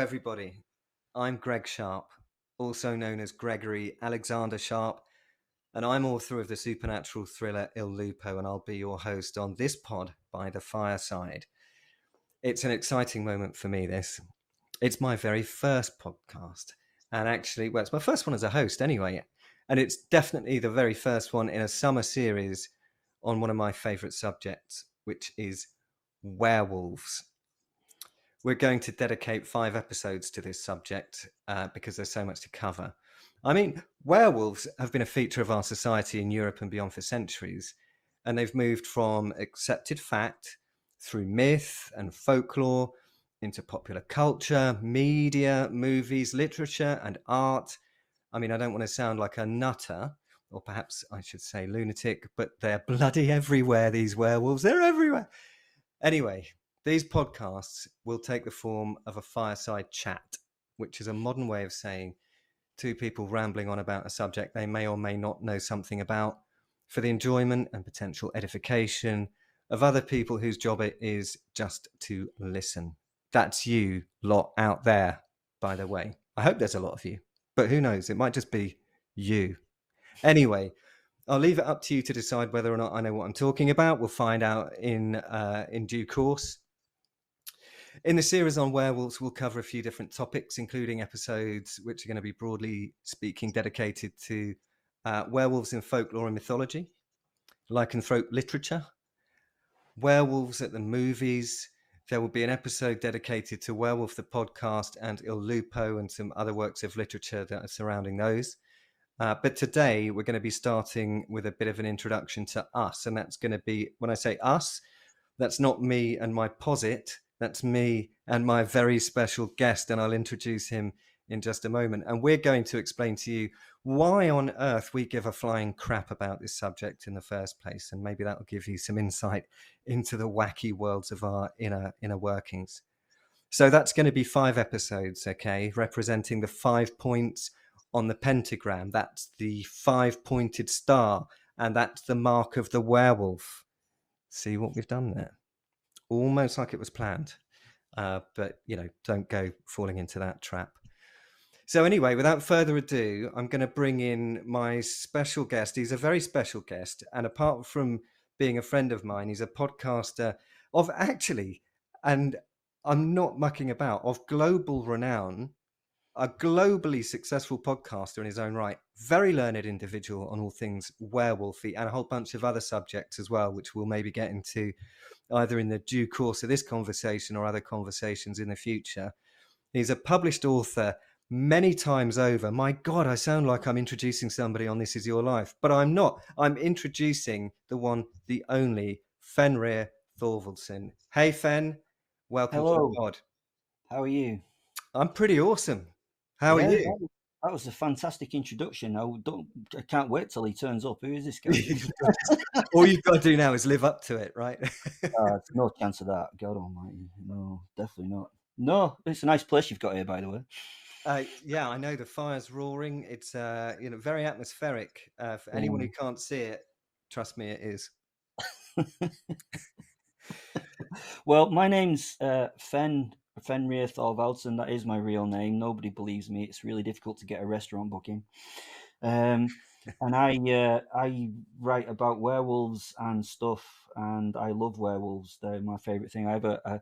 everybody. I'm Greg Sharp, also known as Gregory Alexander Sharp, and I'm author of the supernatural thriller Il Lupo, and I'll be your host on this Pod by the Fireside. It's an exciting moment for me, this. It's my very first podcast, and actually, well, it's my first one as a host anyway, and it's definitely the very first one in a summer series on one of my favourite subjects, which is werewolves. We're going to dedicate 5 episodes to this subject because there's so much to cover. I mean, werewolves have been a feature of our society in Europe and beyond for centuries, and they've moved from accepted fact through myth and folklore into popular culture, media, movies, literature, and art. I mean, I don't want to sound like a nutter, or perhaps I should say lunatic, but they're bloody everywhere, these werewolves. They're everywhere. Anyway, these podcasts will take the form of a fireside chat, which is a modern way of saying two people rambling on about a subject they may or may not know something about for the enjoyment and potential edification of other people whose job it is just to listen. That's you lot out there, by the way. I hope there's a lot of you, but who knows? It might just be you. Anyway, I'll leave it up to you to decide whether or not I know what I'm talking about. We'll find out in due course. In the series on werewolves, we'll cover a few different topics, including episodes which are going to be broadly speaking dedicated to werewolves in folklore and mythology, lycanthrope literature, werewolves at the movies. There will be an episode dedicated to Werewolf the Podcast and Il Lupo and some other works of literature that are surrounding those. But today we're going to be starting with a bit of an introduction to us. And that's going to be, when I say us, that's not me and my posit. That's me and my very special guest, and I'll introduce him in just a moment. And we're going to explain to you why on earth we give a flying crap about this subject in the first place. And maybe that'll give you some insight into the wacky worlds of our inner workings. So that's going to be 5 episodes, okay, representing the 5 points on the pentagram. That's the 5-pointed star, and that's the mark of the werewolf. See what we've done there? Almost like it was planned, but don't go falling into that trap. So anyway, without further ado, I'm going to bring in my special guest. He's a very special guest, and apart from being a friend of mine, he's a podcaster of actually, and I'm not mucking about, of global renown, a globally successful podcaster in his own right, very learned individual on all things werewolfy, and a whole bunch of other subjects as well, which we'll maybe get into either in the due course of this conversation or other conversations in the future. He's a published author many times over. My God, I sound like I'm introducing somebody on This Is Your Life, but I'm not. I'm introducing the one, the only, Fenrir Thorvaldsen. Hey, Fen. Welcome to the pod. How are you? I'm pretty awesome. How are you? That was a fantastic introduction. I can't wait till he turns up. Who is this guy? All you've got to do now is live up to it, right? No chance of that. God almighty. No, definitely not. No, it's a nice place you've got here, by the way. Yeah, I know the fire's roaring. It's very atmospheric. For anyone who can't see it, trust me, it is. Well, my name's Fenrir Thorvaldsen. That is my real name. Nobody believes me. It's really difficult to get a restaurant booking. And I write about werewolves and stuff, and I love werewolves. They're my favorite thing. I have a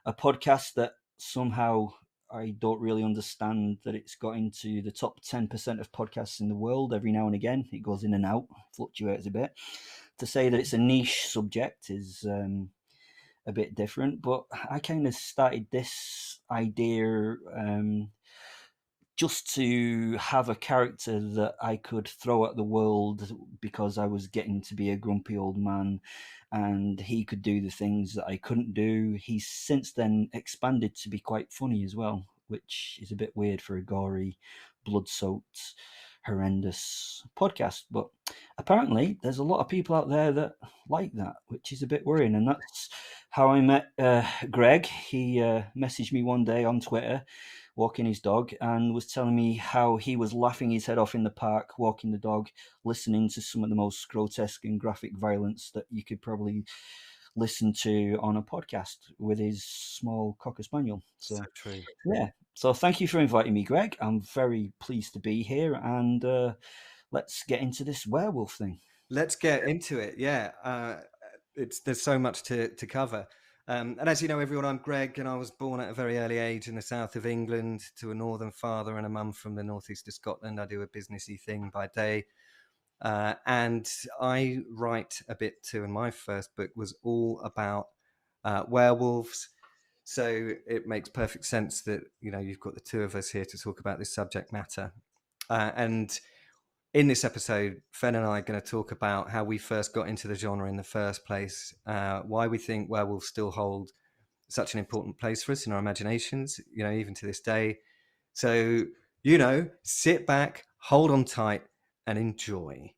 podcast that somehow I don't really understand that it's got into the top 10% of podcasts in the world every now and again. It goes in and out, fluctuates a bit. To say that it's a niche subject is a bit different, but I kind of started this idea just to have a character that I could throw at the world because I was getting to be a grumpy old man and he could do the things that I couldn't do. He's since then expanded to be quite funny as well, which is a bit weird for a gory, blood-soaked, horrendous podcast. But apparently there's a lot of people out there that like that, which is a bit worrying. And that's how I met Greg. He messaged me one day on Twitter walking his dog and was telling me how he was laughing his head off in the park walking the dog, listening to some of the most grotesque and graphic violence that you could probably listen to on a podcast with his small Cocker Spaniel. So true. Yeah, So thank you for inviting me, Greg. I'm very pleased to be here, and let's get into this werewolf thing. Let's get into it. Yeah, there's so much to cover. And as you know, everyone, I'm Greg, and I was born at a very early age in the south of England to a northern father and a mum from the northeast of Scotland. I do a businessy thing by day, and I write a bit too. And my first book was all about werewolves. So it makes perfect sense that you've got the two of us here to talk about this subject matter. And in this episode, Fen and I are going to talk about how we first got into the genre in the first place, why we think werewolves still hold such an important place for us in our imaginations, even to this day. So, sit back, hold on tight, and enjoy.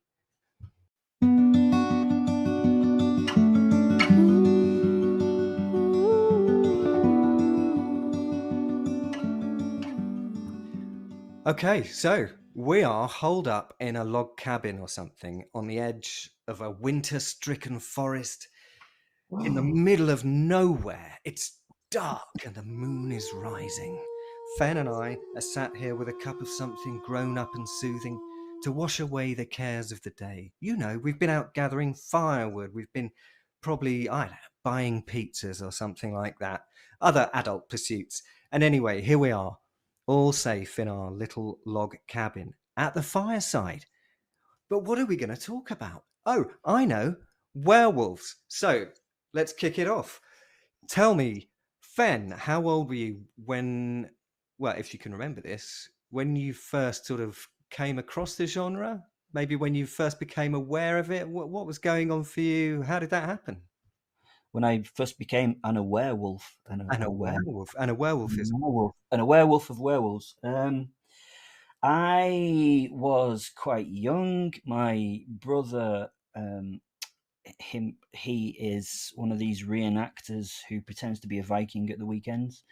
Okay, so we are holed up in a log cabin or something on the edge of a winter-stricken forest in the middle of nowhere. It's dark and the moon is rising. Fen and I are sat here with a cup of something grown up and soothing to wash away the cares of the day. We've been out gathering firewood. We've been probably, I don't know, buying pizzas or something like that. Other adult pursuits. And anyway, here we are, all safe in our little log cabin at the fireside. But what are we going to talk about? Oh, I know, werewolves. So let's kick it off. Tell me, Fen, how old were you when, well, if you can remember this, when you first sort of came across the genre? Maybe when you first became aware of it? What was going on for you? How did that happen? When I first became a werewolf, And a werewolf is a werewolf of werewolves. I was quite young. My brother, he is one of these reenactors who pretends to be a Viking at the weekends,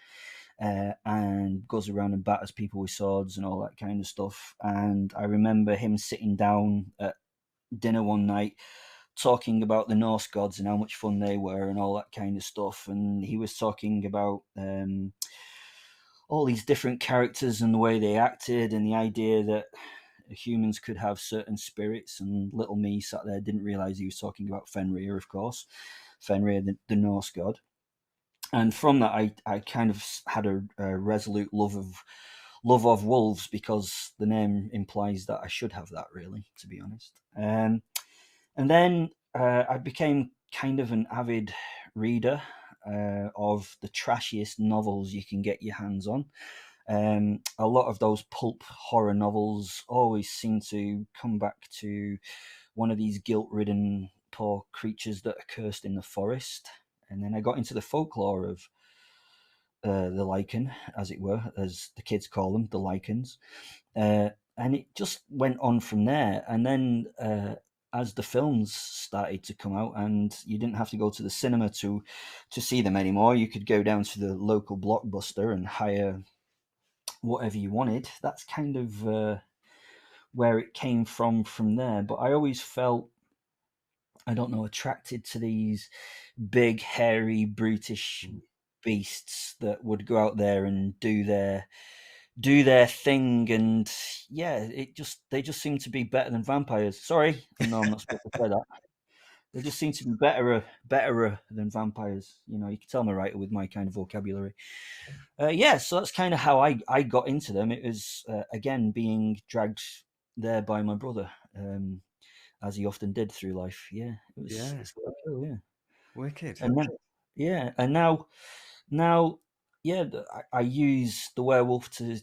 and goes around and batters people with swords and all that kind of stuff. And I remember him sitting down at dinner one night talking about the Norse gods and how much fun they were and all that kind of stuff. And he was talking about all these different characters and the way they acted, and the idea that humans could have certain spirits. And little me sat there, didn't realize he was talking about Fenrir, of course, Fenrir, the Norse god. And from that, I kind of had a resolute love of wolves, because the name implies that I should have that, really, to be honest. And then I became kind of an avid reader of the trashiest novels you can get your hands on. A lot of those pulp horror novels always seem to come back to one of these guilt-ridden poor creatures that are cursed in the forest. And then I got into the folklore of the Lycan, as it were, as the kids call them, the Lycans. And it just went on from there. And then as the films started to come out, and you didn't have to go to the cinema to see them anymore, you could go down to the local Blockbuster and hire whatever you wanted. That's kind of where it came from there. But I always felt, I don't know, attracted to these big, hairy, brutish beasts that would go out there and do their thing. And yeah, they just seem to be better than vampires. Sorry, no, I'm not supposed to say that. They just seem to be better than vampires. You can tell I'm a writer with my kind of vocabulary. Yeah, so that's kind of how I got into them. It was again being dragged there by my brother, as he often did through life. Yeah, it's quite cool. Yeah, wicked. And now, yeah, I use the werewolf to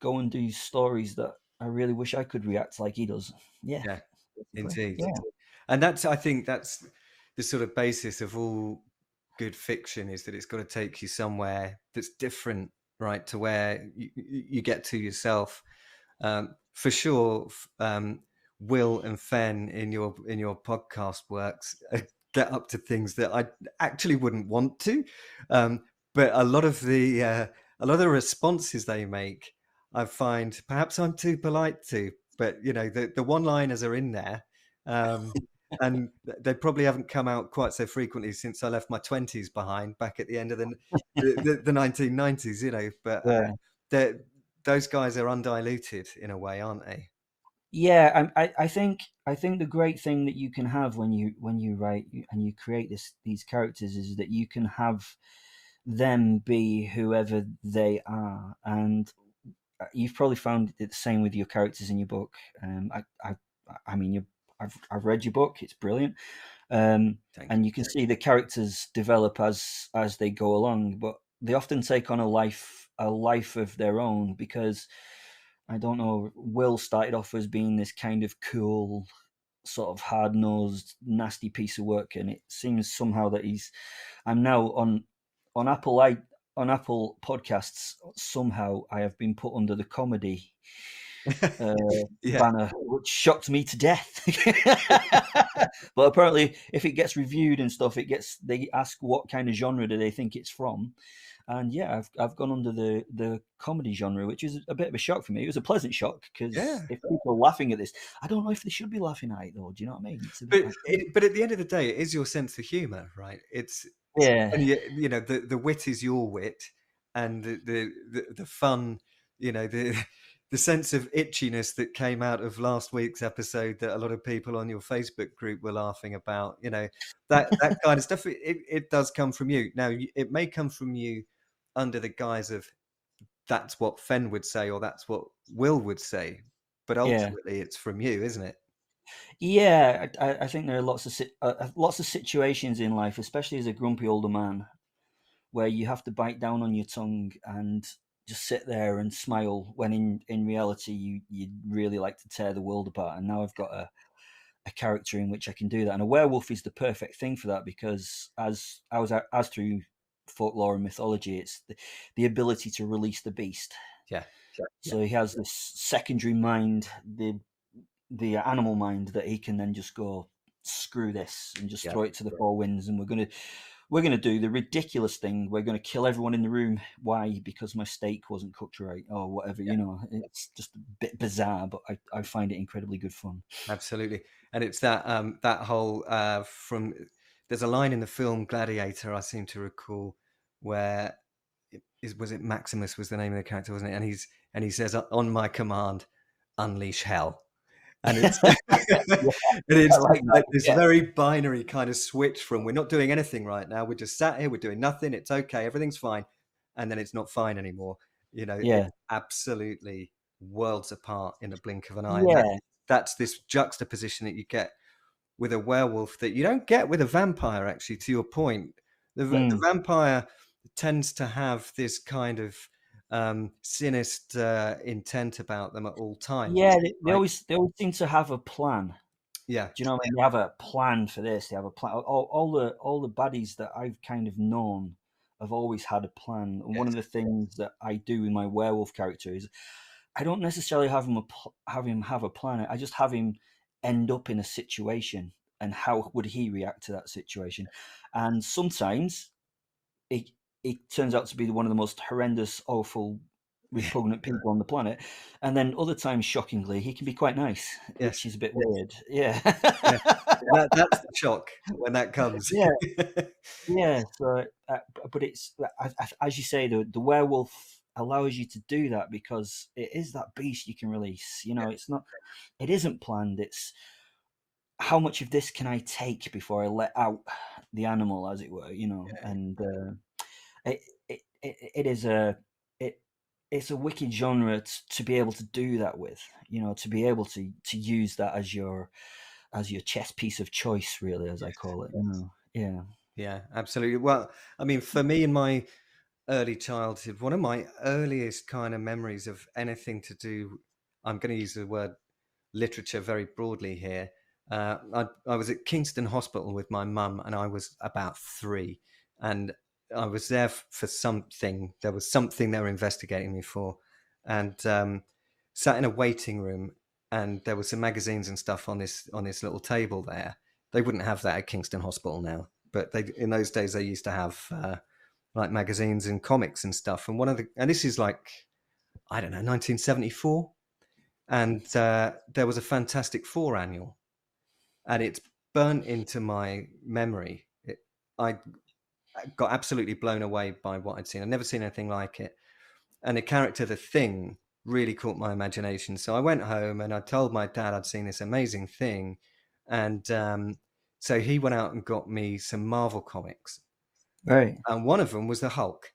go and do stories that I really wish I could react like he does. Yeah, indeed. Yeah. And I think that's the sort of basis of all good fiction, is that it's got to take you somewhere that's different, right, to where you get to yourself. For sure, Will and Fen in your podcast works get up to things that I actually wouldn't want to, but a lot of the responses they make, I find perhaps I'm too polite to, but the one-liners are in there, and they probably haven't come out quite so frequently since I left my 20s behind back at the end of the 1990s, but Yeah. those guys are undiluted in a way, aren't they? Yeah, I think the great thing that you can have when you write and you create these characters is that you can have them be whoever they are, and you've probably found it the same with your characters in your book. I mean, I've read your book; it's brilliant, and you can see the characters develop as they go along, but they often take on a life of their own because I don't know. Will started off as being this kind of cool, sort of hard nosed, nasty piece of work, and it seems somehow that I'm now on Apple. On Apple Podcasts, somehow I have been put under the comedy Yeah, banner, which shocked me to death. But apparently, if it gets reviewed and stuff, they ask what kind of genre do they think it's from. And yeah, I've gone under the comedy genre, which is a bit of a shock for me. It was a pleasant shock because yeah. if people are laughing at this, I don't know if they should be laughing at it though. Do you know what I mean? It's a bit like, But at the end of the day, it is your sense of humour, right? It's yeah, and you know the wit is your wit, and the fun, you know the sense of itchiness that came out of last week's episode that a lot of people on your Facebook group were laughing about. You know that kind of stuff. It does come from you. Now it may come from you under the guise of that's what Fen would say or that's what Will would say, but yeah, ultimately it's from you, isn't it? yeah. I think there are lots of situations in life, especially as a grumpy older man, where you have to bite down on your tongue and just sit there and smile when in reality you'd really like to tear the world apart. And now I've got a character in which I can do that. And a werewolf is the perfect thing for that because as through folklore and mythology, it's the ability to release the beast. Yeah, So he has this secondary mind, the animal mind that he can then just go screw this and just yeah, throw it to the four winds, and we're gonna do the ridiculous thing. We're gonna kill everyone in the room. Why? Because my steak wasn't cooked right, or whatever. yeah. You know, it's just a bit bizarre, but I find it incredibly good fun. Absolutely, and it's that whole from. There's a line in the film Gladiator I seem to recall where was it Maximus was the name of the character, wasn't it? And he says, "On my command, unleash hell." And it's Yeah, and I it's like that. like this Yeah, very binary kind of switch from we're not doing anything right now, we're just sat here, we're doing nothing, it's okay, everything's fine, and then it's not fine anymore. You know, yeah, it's absolutely worlds apart in the blink of an eye, and yeah, that's this juxtaposition that you get with a werewolf that you don't get with a vampire. Actually, to your point, the mm. vampire tends to have this kind of sinister intent about them at all times, Yeah. They right? always seem to have a plan. Yeah, Do you know what I mean? They have a plan for this. They have a plan. All the baddies that I've kind of known have always had a plan. And one yes, of the things that I do with my werewolf character is I don't necessarily have him have a plan. I just have him end up in a situation, and how would he react to that situation? And sometimes it turns out to be one of the most horrendous, awful, repugnant people on the planet. And then other times, shockingly, he can be quite nice, yes, which is a bit weird. Yeah. yeah. That's the shock when that comes. Yeah, yeah. So, but it's as you say, the werewolf allows you to do that because it is that beast you can release. You know, it isn't planned. It's how much of this can I take before I let out the animal, as it were. You know, and it, it is it it's a wicked genre to be able to do that with. You know, to be able to use that as your chess piece of choice, really, as I call it. You know, yeah. Yeah, absolutely. Well, I mean, for me in my early childhood, one of my earliest kind of memories of anything to do, I'm going to use the word literature very broadly here. I was at Kingston Hospital with my mum, and I was about 3, and I was there for something. There was something they were investigating me for, and sat in a waiting room, and there were some magazines and stuff on this little table there. They wouldn't have that at Kingston Hospital now, but they in those days they used to have like magazines and comics and stuff. And this is like I don't know 1974, and there was a Fantastic Four annual, and it's burnt into my memory. I got absolutely blown away by what I'd seen. I'd never seen anything like it. And the character, the Thing, really caught my imagination. So I went home and I told my dad I'd seen this amazing thing. And so he went out and got me some Marvel comics. Right. And one of them was the Hulk.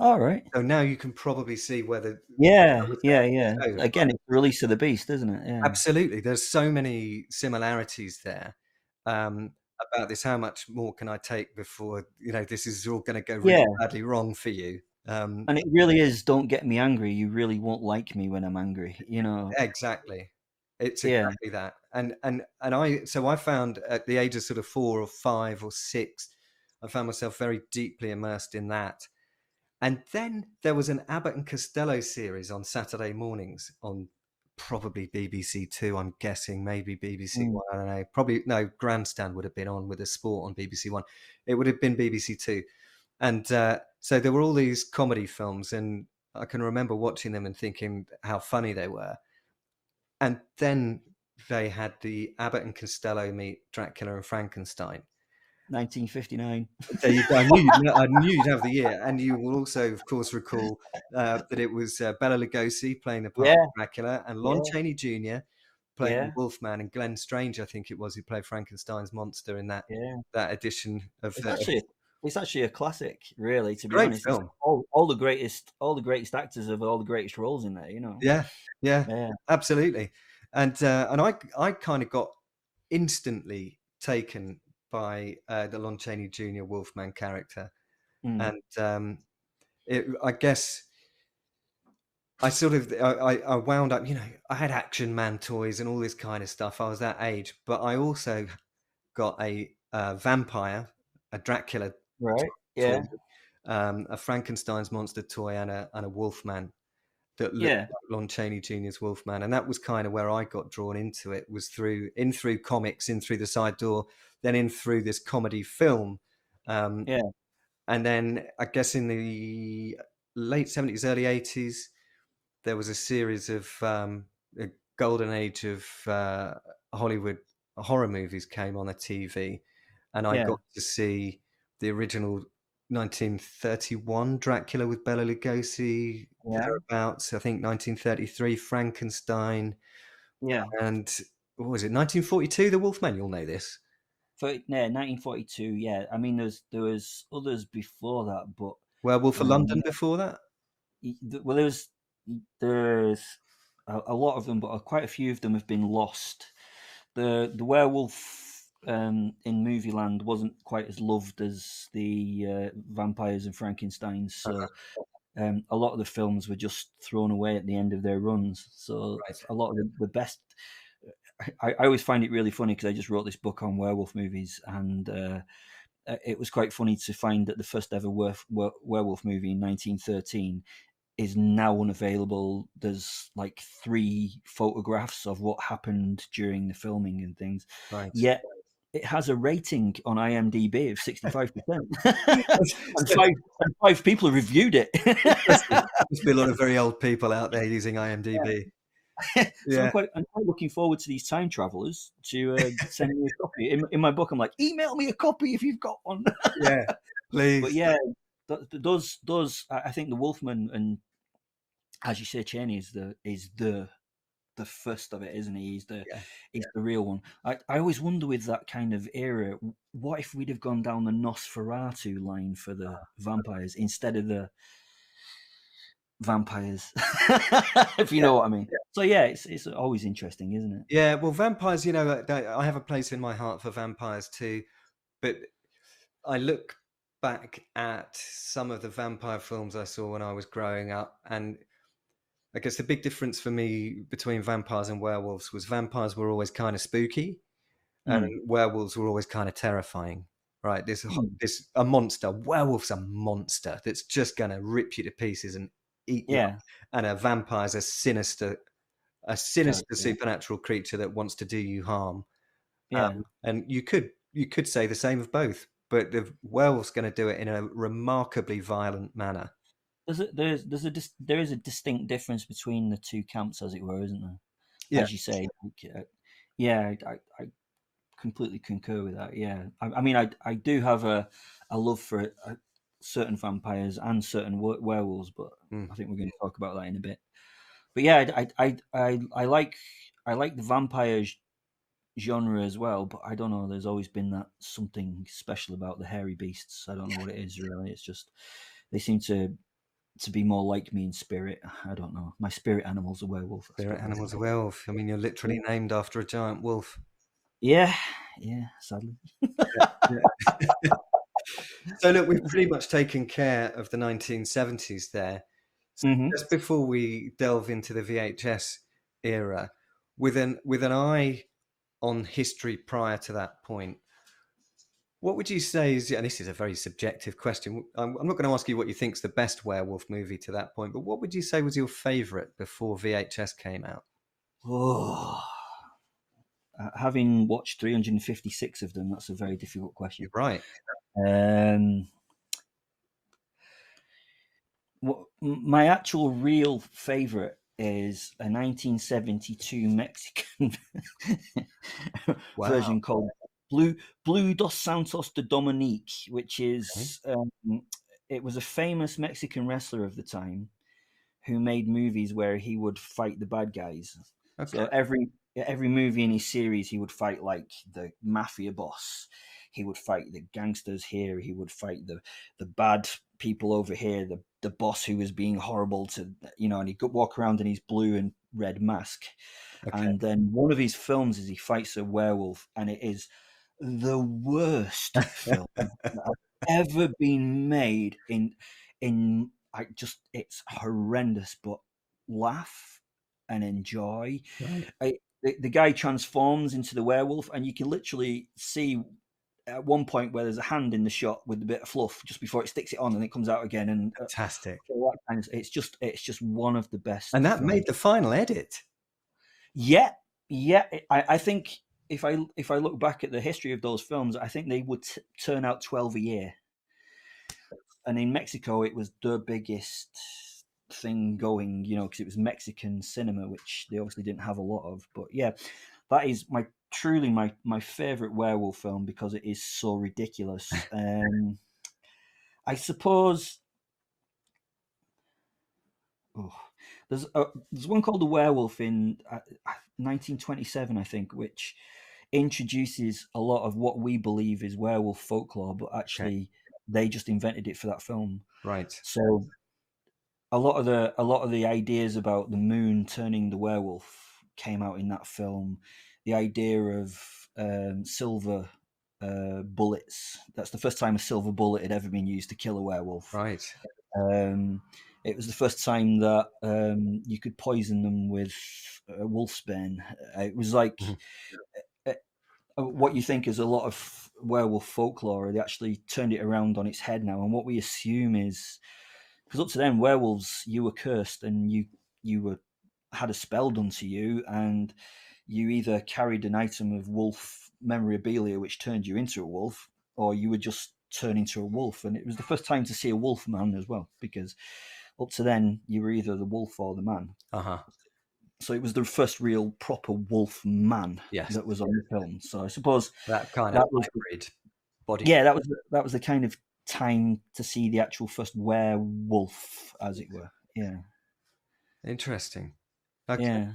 All right. So now you can probably see whether Yeah, was yeah, yeah. so, Again, it's the release of the beast, isn't it? Yeah. absolutely. There's so many similarities there. About this, how much more can I take before, this is all going to go really Yeah. badly wrong for you? And it really is, don't get me angry. You really won't like me when I'm angry, you know? Exactly. It's Yeah. exactly that. I found at the age of sort of 4 or 5 or 6, I found myself very deeply immersed in that. And then there was an Abbott and Costello series on Saturday mornings on probably BBC Two, I'm guessing, maybe BBC Mm. One, I don't know. Probably, no, Grandstand would have been on with the sport on BBC One. It would have been BBC Two. And so there were all these comedy films, and I can remember watching them and thinking how funny they were. And then they had the Abbott and Costello meet Dracula and Frankenstein. 1959. There you go. I knew you'd have the year, and you will also, of course, recall that it was Bela Lugosi playing the part Yeah, of Dracula, and Lon yeah, Chaney Jr. playing the yeah, Wolfman, and Glenn Strange, I think it was, who played Frankenstein's monster in that yeah. edition of It's actually a classic, really, to be great honest. It's film. all the greatest actors of all the greatest roles in there, you know? Yeah, yeah, Yeah. absolutely. And I kind of got instantly taken by the Lon Chaney Jr. Wolfman character, Mm. and I guess I wound up, I had Action Man toys and all this kind of stuff. I was that age, but I also got a vampire, a Dracula Right. toy, Yeah. a Frankenstein's monster toy, and a Wolfman that looked Yeah. like Lon Chaney Jr.'s Wolfman, and that was kind of where I got drawn into it. Was through comics, in through the side door, then in through this comedy film, um, Yeah. and then I guess in the late 70s, early 80s, there was a series of a golden age of Hollywood horror movies came on the TV, and I Yeah. got to see the original 1931 Dracula with Bela Lugosi, Yeah. thereabouts. I think 1933 Frankenstein, Yeah. and what was it? 1942 The Wolfman. You'll know this. 1942. Yeah. I mean, there was others before that, but Werewolf of London um, before that. well, there's a lot of them, but quite a few of them have been lost. The werewolf in movie land wasn't quite as loved as the vampires and Frankensteins, so a lot of the films were just thrown away at the end of their runs. So Right. a lot of the best. I always find it really funny because I just wrote this book on werewolf movies, and it was quite funny to find that the first ever werewolf movie in 1913 is now unavailable. There's like 3 photographs of what happened during the filming and things. Right. Yet it has a rating on IMDb of 65%. and 5 people have reviewed it. Must be a lot of very old people out there using IMDb. So Yeah. I'm quite looking forward to these time travelers to send me a copy. In my book, I'm like, email me a copy if you've got one. Yeah, please. But yeah, those I think the Wolfman, and as you say, Cheney is the first of it, isn't he? He's the real one. I always wonder with that kind of era, what if we'd have gone down the Nosferatu line for the vampires instead of the vampires, if you know what I mean. So yeah, it's always interesting, isn't it? Yeah, well, vampires, I have a place in my heart for vampires too, but I look back at some of the vampire films I saw when I was growing up, and I guess the big difference for me between vampires and werewolves was vampires were always kind of spooky, and werewolves were always kind of terrifying. Right? This a monster. Werewolf's a monster that's just going to rip you to pieces and eat you up. And a vampire's a sinister supernatural creature that wants to do you harm. And you could say the same of both, but the werewolf's going to do it in a remarkably violent manner. There is a distinct difference between the two camps, as it were, isn't there? Yeah. As you say, I completely concur with that. Yeah, I mean, I do have a love for certain vampires and certain werewolves, but Mm. I think we're going to talk about that in a bit. But yeah, I like the vampire genre as well, but I don't know. There's always been that something special about the hairy beasts. I don't know what it is really. It's just they seem to be more like me in spirit. I don't know. My spirit animal's a werewolf. Spirit animal's a werewolf. I mean, you're literally named after a giant wolf. Yeah, sadly. Yeah. So look, we've pretty much taken care of the 1970s there. So just before we delve into the VHS era, with an eye on history prior to that point, what would you say is, and this is a very subjective question, I'm not going to ask you what you think's the best werewolf movie to that point, but what would you say was your favourite before VHS came out? Oh, having watched 356 of them, that's a very difficult question. You're right. My actual real favourite is a 1972 Mexican version called Blue dos Santos de Dominique, which is it was a famous Mexican wrestler of the time who made movies where he would fight the bad guys. Okay. So every movie in his series, he would fight like the mafia boss. He would fight the gangsters here. He would fight the bad people over here. The boss who was being horrible to, and he'd walk around in his blue and red mask. Okay. And then one of his films is he fights a werewolf, and it is the worst film that has ever been made in it's horrendous, but laugh and enjoy. Right. The guy transforms into the werewolf, and you can literally see at one point where there's a hand in the shot with a bit of fluff just before it sticks it on, and it comes out again. And fantastic. It's just one of the best. And that made the final edit. Yeah. I think if I look back at the history of those films, I think they would turn out 12 a year. And in Mexico, it was the biggest thing going, because it was Mexican cinema, which they obviously didn't have a lot of. But yeah, that is truly my favorite werewolf film because it is so ridiculous. I suppose. There's one called The Werewolf in 1927, I think, which introduces a lot of what we believe is werewolf folklore, but actually they just invented it for that film. Right. So a lot of the ideas about the moon turning the werewolf came out in that film. The idea of silver bullets. That's the first time a silver bullet had ever been used to kill a werewolf. Right. It was the first time that you could poison them with wolfsbane. It was like what you think is a lot of werewolf folklore. They actually turned it around on its head now. And what we assume is, because up to then, werewolves, you were cursed and you had a spell done to you, and you either carried an item of wolf memorabilia which turned you into a wolf, or you would just turn into a wolf. And it was the first time to see a wolf man as well, because up to then you were either the wolf or the man. So it was the first real proper wolf man that was on the film. So I suppose that kind of hybrid body. Yeah, that was the kind of time to see the actual first werewolf, as it were. Yeah. Interesting. Okay. Yeah.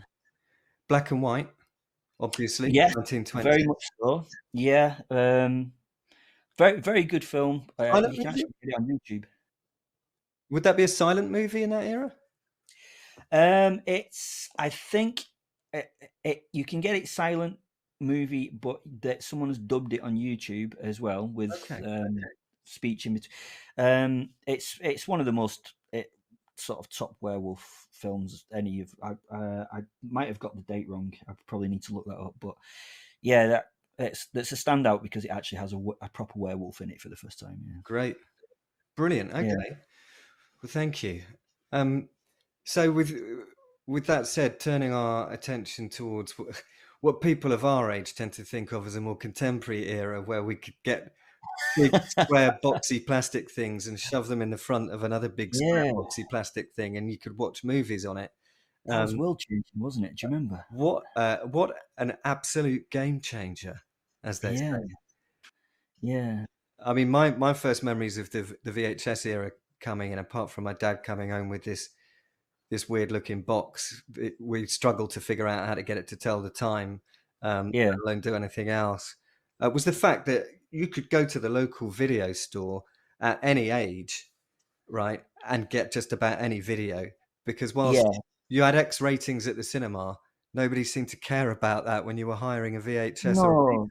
Black and white, obviously. Yeah. 1920. Very much so. Yeah. Very, very good film. You can actually get it on YouTube. Would that be a silent movie in that era? I think you can get it silent movie, but that someone has dubbed it on YouTube as well with speech in between. It's one of the most sort of top werewolf films any of. I might have got the date wrong. I probably need to look that up, but yeah, that's a standout because it actually has a proper werewolf in it for the first time. Yeah. Great, brilliant. Okay, well, thank you. So with that said, turning our attention towards what people of our age tend to think of as a more contemporary era, where we could get big square boxy plastic things and shove them in the front of another big square boxy plastic thing, and you could watch movies on it. That was world changing, wasn't it? Do you remember? What an absolute game changer, as they say. Yeah. I mean, my first memories of the VHS era coming, and apart from my dad coming home with this weird looking box, we struggled to figure out how to get it to tell the time, Yeah. let alone do anything else. Was the fact that you could go to the local video store at any age, right, and get just about any video, because whilst Yeah. you had X ratings at the cinema, nobody seemed to care about that when you were hiring a VHS or a No,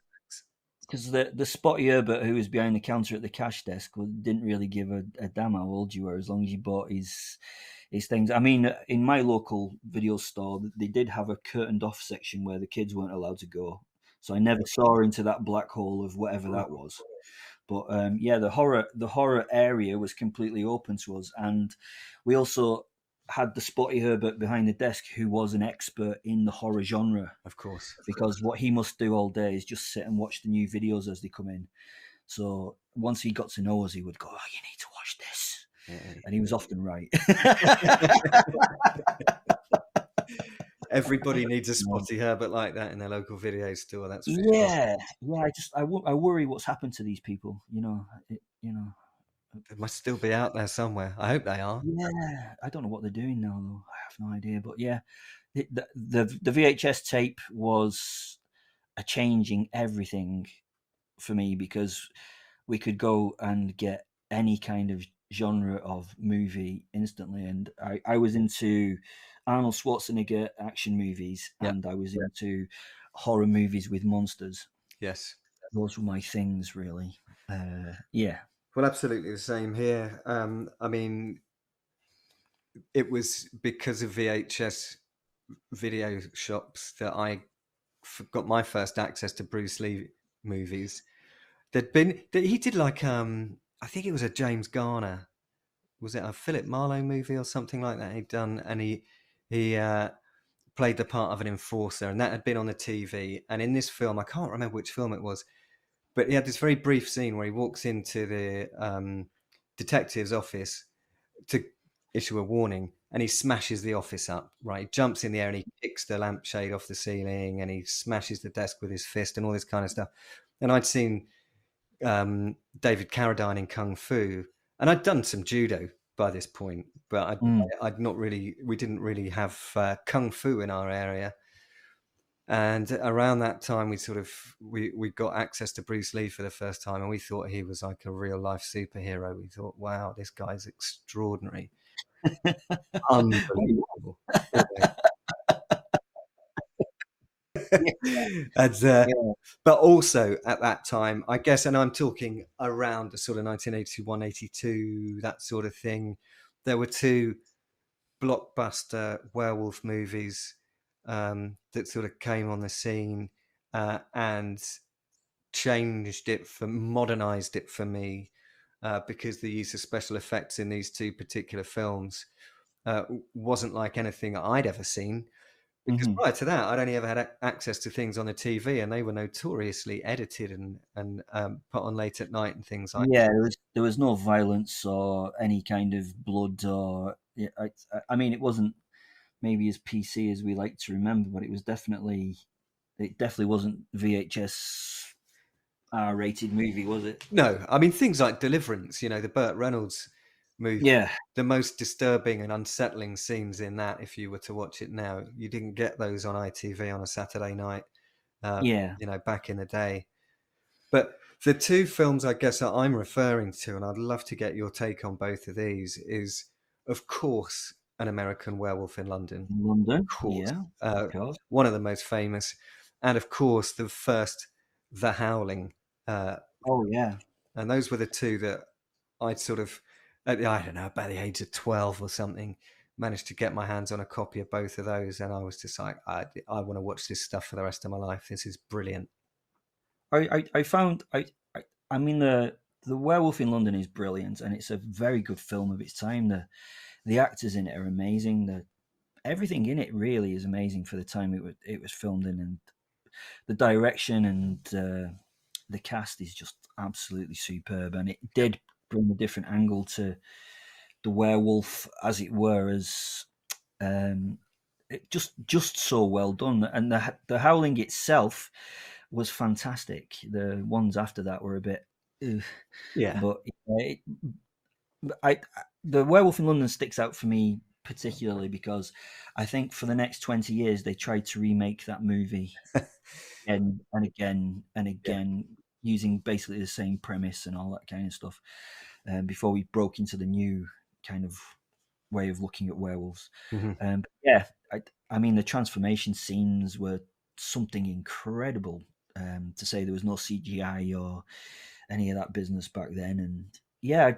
because the spotty Herbert who was behind the counter at the cash desk didn't really give a damn how old you were, as long as you bought his things. I mean, in my local video store, they did have a curtained off section where the kids weren't allowed to go, so I never saw into that black hole of whatever that was. But yeah, the horror area was completely open to us, and we also had the spotty Herbert behind the desk, who was an expert in the horror genre, Of course. because what he must do all day is just sit and watch the new videos as they come in. So once he got to know us, he would go, "Oh, you need to watch this," and he was often right. Everybody needs a spotty Herbert like that in their local video store. That's for sure. Yeah. I worry what's happened to these people. They must still be out there somewhere. I hope they are. Yeah, I don't know what they're doing now, though. I have no idea. But yeah, the VHS tape was a changing everything for me, because we could go and get any kind of genre of movie instantly, and I was into Arnold Schwarzenegger action movies, Yeah. and I was into horror movies with monsters. Yes. Those were my things, really. Yeah. Well, absolutely the same here. I mean, it was because of VHS video shops that I got my first access to Bruce Lee movies. He did like I think it was a James Garner, was it a Philip Marlowe movie or something like that he'd done, and he played the part of an enforcer, and that had been on the TV. And in this film, I can't remember which film it was, but he had this very brief scene where he walks into the detective's office to issue a warning, and he smashes the office up, right? He jumps in the air and he kicks the lampshade off the ceiling, and he smashes the desk with his fist and all this kind of stuff. And I'd seen David Carradine in Kung Fu, and I'd done some judo by this point, but I'd not really, we didn't really have Kung Fu in our area. And around that time, we got access to Bruce Lee for the first time, and we thought he was like a real life superhero. We thought, wow, this guy's extraordinary, unbelievable. And, but also at that time, I guess, and I'm talking around the sort of 1981, 82, that sort of thing, there were two blockbuster werewolf movies that sort of came on the scene and modernized it for me, because the use of special effects in these two particular films wasn't like anything I'd ever seen. Because prior to that, I'd only ever had access to things on the TV, and they were notoriously edited and put on late at night and things like that. Yeah, there was no violence or any kind of blood, or I mean, it wasn't maybe as PC as we like to remember, but it definitely wasn't VHS R-rated movie, was it? No, I mean things like Deliverance, the Burt Reynolds movie. Yeah. The most disturbing and unsettling scenes in that, if you were to watch it now, you didn't get those on ITV on a Saturday night, back in the day. But the two films, I guess, that I'm referring to, and I'd love to get your take on both of these, is, of course, An American Werewolf in London. London, of course. yeah. Of course. One of the most famous. And, of course, the first, The Howling. Oh, yeah. And those were the two that I'd sort of, I don't know, about the age of 12 or something, managed to get my hands on a copy of both of those. And I was just like, I want to watch this stuff for the rest of my life. This is brilliant. I found, I mean, the Werewolf in London is brilliant, and it's a very good film of its time. The actors in it are amazing. Everything in it really is amazing for the time it was filmed in, and the direction and the cast is just absolutely superb. And it did bring a different angle to the werewolf, as it were, as it just so well done. And the Howling itself was fantastic. The ones after that were a bit ugh. Yeah. But the Werewolf in London sticks out for me particularly because I think for the next 20 years they tried to remake that movie again and again and Yeah. again, using basically the same premise and all that kind of stuff, before we broke into the new kind of way of looking at werewolves. Mm-hmm. Yeah, I mean, the transformation scenes were something incredible. To say there was no CGI or any of that business back then, and yeah,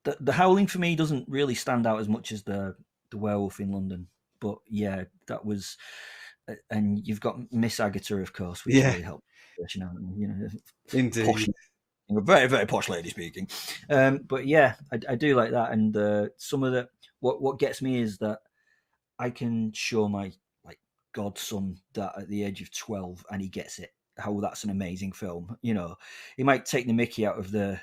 the Howling for me doesn't really stand out as much as the Werewolf in London. But yeah, that was, and you've got Miss Agatha, of course, which Yeah, really helped. You know, indeed. posh, a very very posh lady speaking. But yeah, I do like that, and some of the what gets me is that I can show my like godson that at the age of 12, and he gets it. How that's an amazing film. You know, he might take the Mickey out of the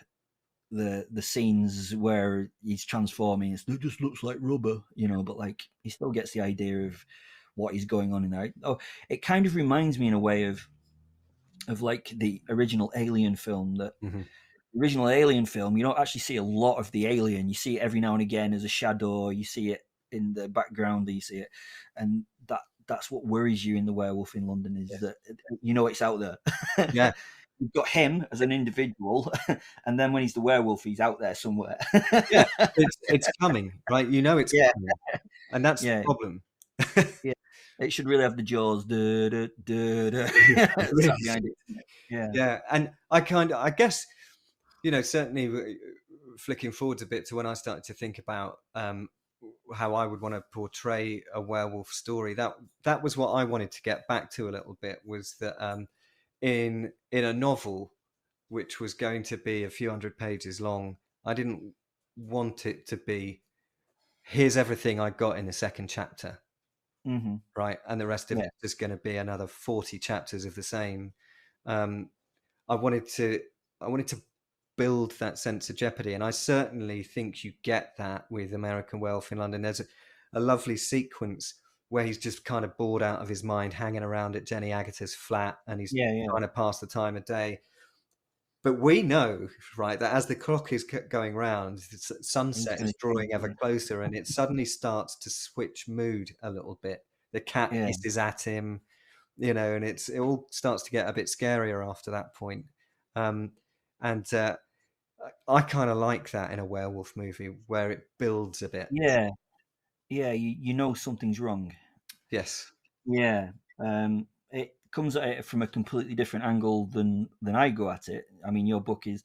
scenes where he's transforming. It just looks like rubber, you know, but like he still gets the idea of what is going on in there. Oh, it kind of reminds me in a way of like the original Alien film. That Mm-hmm. original Alien film, you don't actually see a lot of the alien. You see it every now and again as a shadow. You see it in the background. You see it, and that's what worries you in the Werewolf in London is Yeah. that you know it's out there. Yeah. You've got him as an individual, and then when he's the werewolf, he's out there somewhere. Yeah. It's coming, right? You know it's Yeah, coming, and that's the yeah, problem. yeah. It should really have the jaws sat behind it. Yeah. Yeah, and I guess, certainly flicking forwards a bit to when I started to think about how I would want to portray a werewolf story. That was what I wanted to get back to a little bit, was that in a novel which was going to be a few hundred pages long, I didn't want it to be, here's everything I got in the second chapter, Mm-hmm. right, and the rest of Yeah. it is going to be another 40 chapters of the same. Um, I wanted to build that sense of jeopardy, and I certainly think you get that with American Werewolf in London. There's a lovely sequence where he's just kind of bored out of his mind, hanging around at Jenny Agata's flat, and he's Yeah. Yeah. trying to pass the time of day. But we know, right, that as the clock is going round, sunset is drawing ever closer, and it suddenly starts to switch mood a little bit. The cat Yeah. hisses at him, and it all starts to get a bit scarier after that point. And I kind of like that in a werewolf movie where it builds a bit. Yeah. Yeah. You know something's wrong. Yes. Yeah. It comes at it from a completely different angle than I go at it. I mean, your book is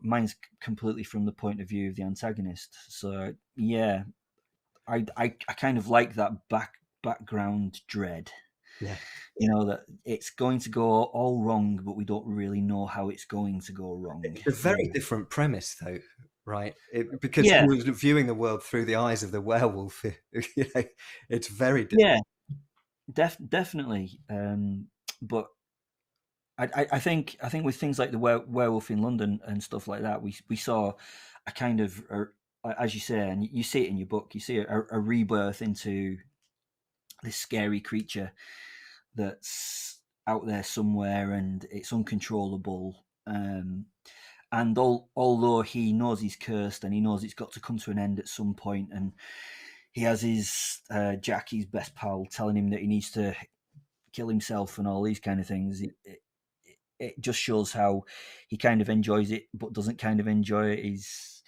mine's completely from the point of view of the antagonist. So yeah, I kind of like that background dread. Yeah. You know that it's going to go all wrong, but we don't really know how it's going to go wrong. It's a very different premise, though, right? Because Yeah, you're viewing the world through the eyes of the werewolf. It's very different. yeah, definitely. But I think with things like the Werewolf in London and stuff like that, we saw a kind of, as you say, and you see it in your book, you see a rebirth into this scary creature that's out there somewhere and it's uncontrollable. And although he knows he's cursed and he knows it's got to come to an end at some point, and he has his Jack, his best pal, telling him that he needs to kill himself and all these kind of things. It just shows how he kind of enjoys it, but doesn't kind of enjoy it. He's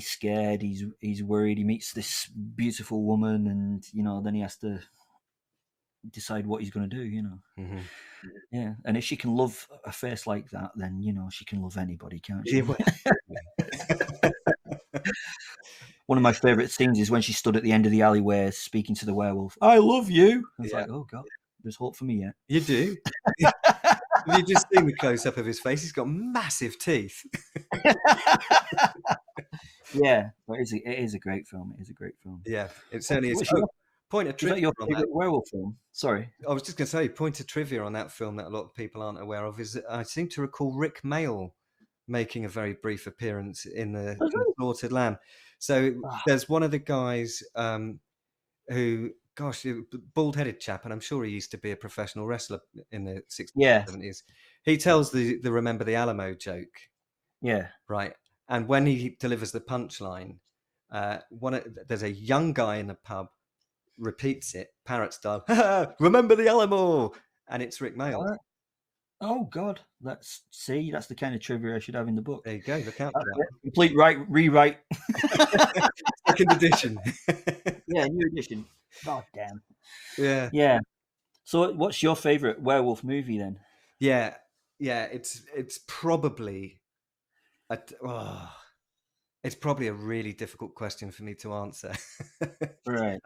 scared. He's worried. He meets this beautiful woman, and then he has to decide what he's going to do. Mm-hmm. Yeah. And if she can love a face like that, then she can love anybody, can't she? Yeah, well, One of my favourite scenes is when she stood at the end of the alleyway speaking to the werewolf. I love you. I was like, oh God, there's hope for me yet. you do. Have you just seen the close up of his face? He's got massive teeth. Yeah, but it is a great film. It is a great film. Yeah, it certainly is. Point of Was that trivia your on favourite that. werewolf film? Sorry. I was just going to say, point of trivia on that film that a lot of people aren't aware of is that I seem to recall Rick Mayall making a very brief appearance in the Slaughtered Lamb. So there's one of the guys who, gosh, bald-headed chap, and I'm sure he used to be a professional wrestler in the 60s and 70s. He tells the Remember the Alamo joke Yeah. right? And when he delivers the punchline, there's a young guy in the pub repeats it parrot style. Remember the Alamo, and it's Rick Mayall. What? Oh God, that's the kind of trivia I should have in the book. There you go. Look out for that. Complete rewrite. Second edition. Yeah, new edition. God damn. Yeah. Yeah. So, what's your favorite werewolf movie then? Yeah. It's probably it's probably a really difficult question for me to answer. Right.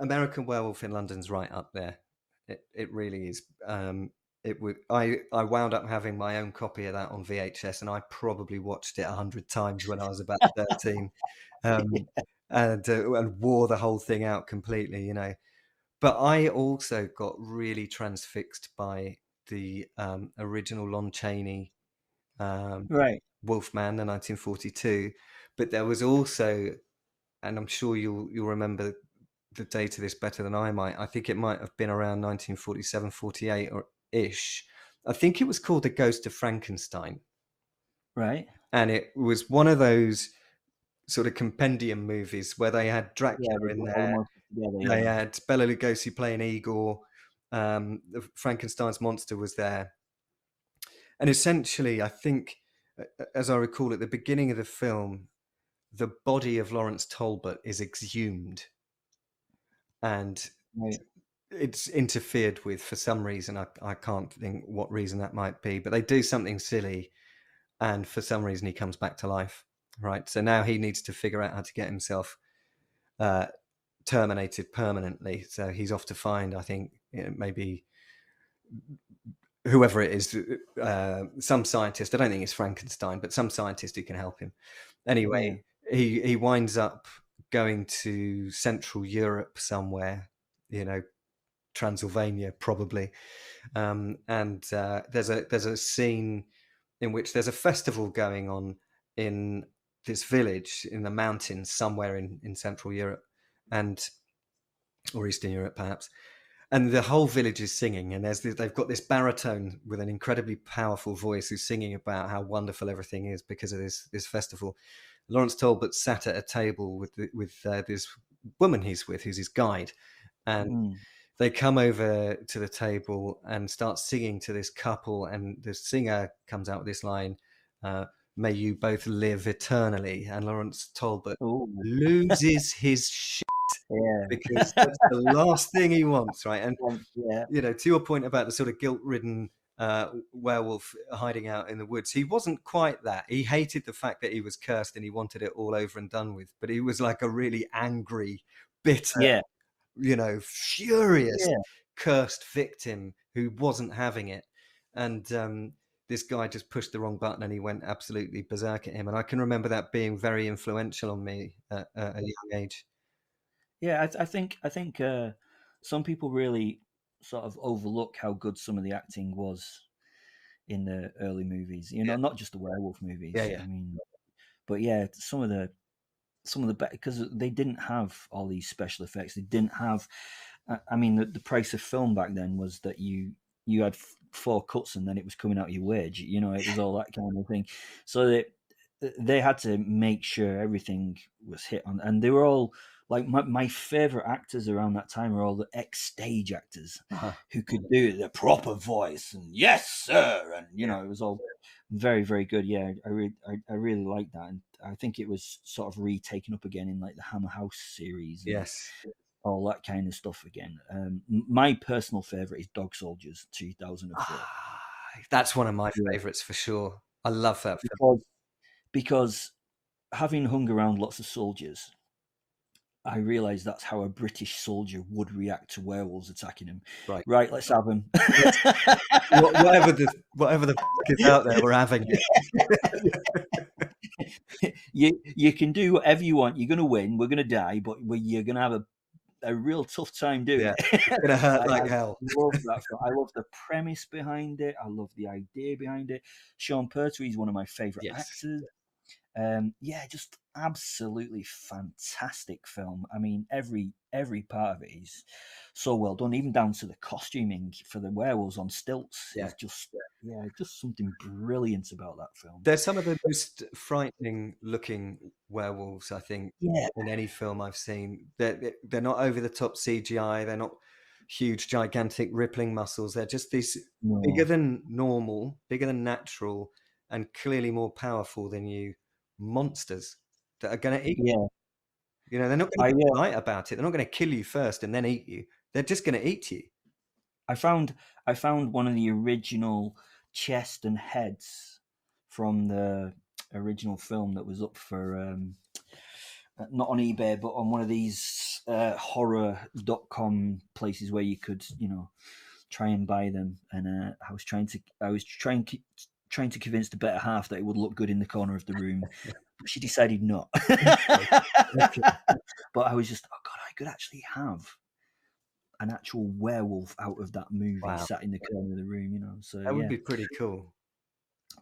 American Werewolf in London's right up there. It really is. I wound up having my own copy of that on VHS, and I probably watched it 100 times when I was about 13, and wore the whole thing out completely, you know. But I also got really transfixed by the original Lon Chaney Right. Wolfman, the 1942. But there was also, and I'm sure you'll remember the date of this better than I might. I think it might have been around 1947, 48 or ish. I think it was called The Ghost of Frankenstein. Right. And it was one of those sort of compendium movies where they had Dracula in there. They had Bela Lugosi playing Igor. Frankenstein's monster was there. And essentially, I think, as I recall, at the beginning of the film, the body of Lawrence Talbot is exhumed. And it's interfered with for some reason. I can't think what reason that might be, but they do something silly, and for some reason he comes back to life, right? So now he needs to figure out how to get himself terminated permanently. So he's off to find, I think, maybe whoever it is, some scientist. I don't think it's Frankenstein, but some scientist who can help him. Anyway, he winds up going to Central Europe somewhere, you know, Transylvania probably, and there's a scene in which there's a festival going on in this village in the mountains somewhere in Central Europe or Eastern Europe perhaps, and the whole village is singing, and they've got this baritone with an incredibly powerful voice who's singing about how wonderful everything is because of this festival. Lawrence Talbot sat at a table with this woman he's with, who's his guide, and they come over to the table and start singing to this couple, and the singer comes out with this line, "May you both live eternally," and Lawrence Talbot loses his shit. Because that's the last thing he wants, right? And you know, to your point about the sort of guilt-ridden werewolf hiding out in the woods, he wasn't quite that. He hated the fact that he was cursed and he wanted it all over and done with, but he was like a really angry, bitter, you know, furious, cursed victim who wasn't having it. And this guy just pushed the wrong button and he went absolutely berserk at him. And I can remember that being very influential on me at a young age. Yeah, I think some people really sort of overlook how good some of the acting was in the early movies. You know, not just the werewolf movies. Yeah. I mean, but yeah, some of the because they didn't have all these special effects. They didn't have. I mean, the price of film back then was that you had 4 cuts and then it was coming out of your wage. You know, it was all that kind of thing. So they had to make sure everything was hit on, and they were all. Like my favorite actors around that time are all the ex-stage actors who could do the proper voice and yes sir, and you know, it was all very, very good. Yeah, I really like that, and I think it was sort of retaken up again in like the Hammer House series. Yes, all that kind of stuff again. My personal favorite is Dog Soldiers 2004. That's one of my favorites for sure. I love that film. Because having hung around lots of soldiers, I realised that's how a British soldier would react to werewolves attacking him. Right, let's have him. whatever the f- is out there, we're having it. You can do whatever you want. You're going to win. We're going to die, but you're going to have a real tough time doing it. It's going to hurt like hell. I love that. I love the premise behind it. I love the idea behind it. Sean Pertwee is one of my favourite actors. Just absolutely fantastic film. I mean, every part of it is so well done, even down to the costuming for the werewolves on stilts. just something brilliant about that film. They're some of the most frightening looking werewolves, I think, Yeah, in any film I've seen. They're not over the top CGI. They're not huge, gigantic, rippling muscles. They're just these bigger no, than normal, bigger than natural, and clearly more powerful than you monsters that are going to eat. yeah. You know, they're not going to I be polite about it. They're not going to kill you first and then eat you. They're just going to eat you. I found one of the original chest and heads from the original film that was up for not on eBay but on one of these horror.com places where you could, try and buy them. And I was trying to convince the better half that it would look good in the corner of the room, but she decided not. Okay. But I was just, oh god, I could actually have an actual werewolf out of that movie Wow. sat in the corner of the room, so That would be pretty cool.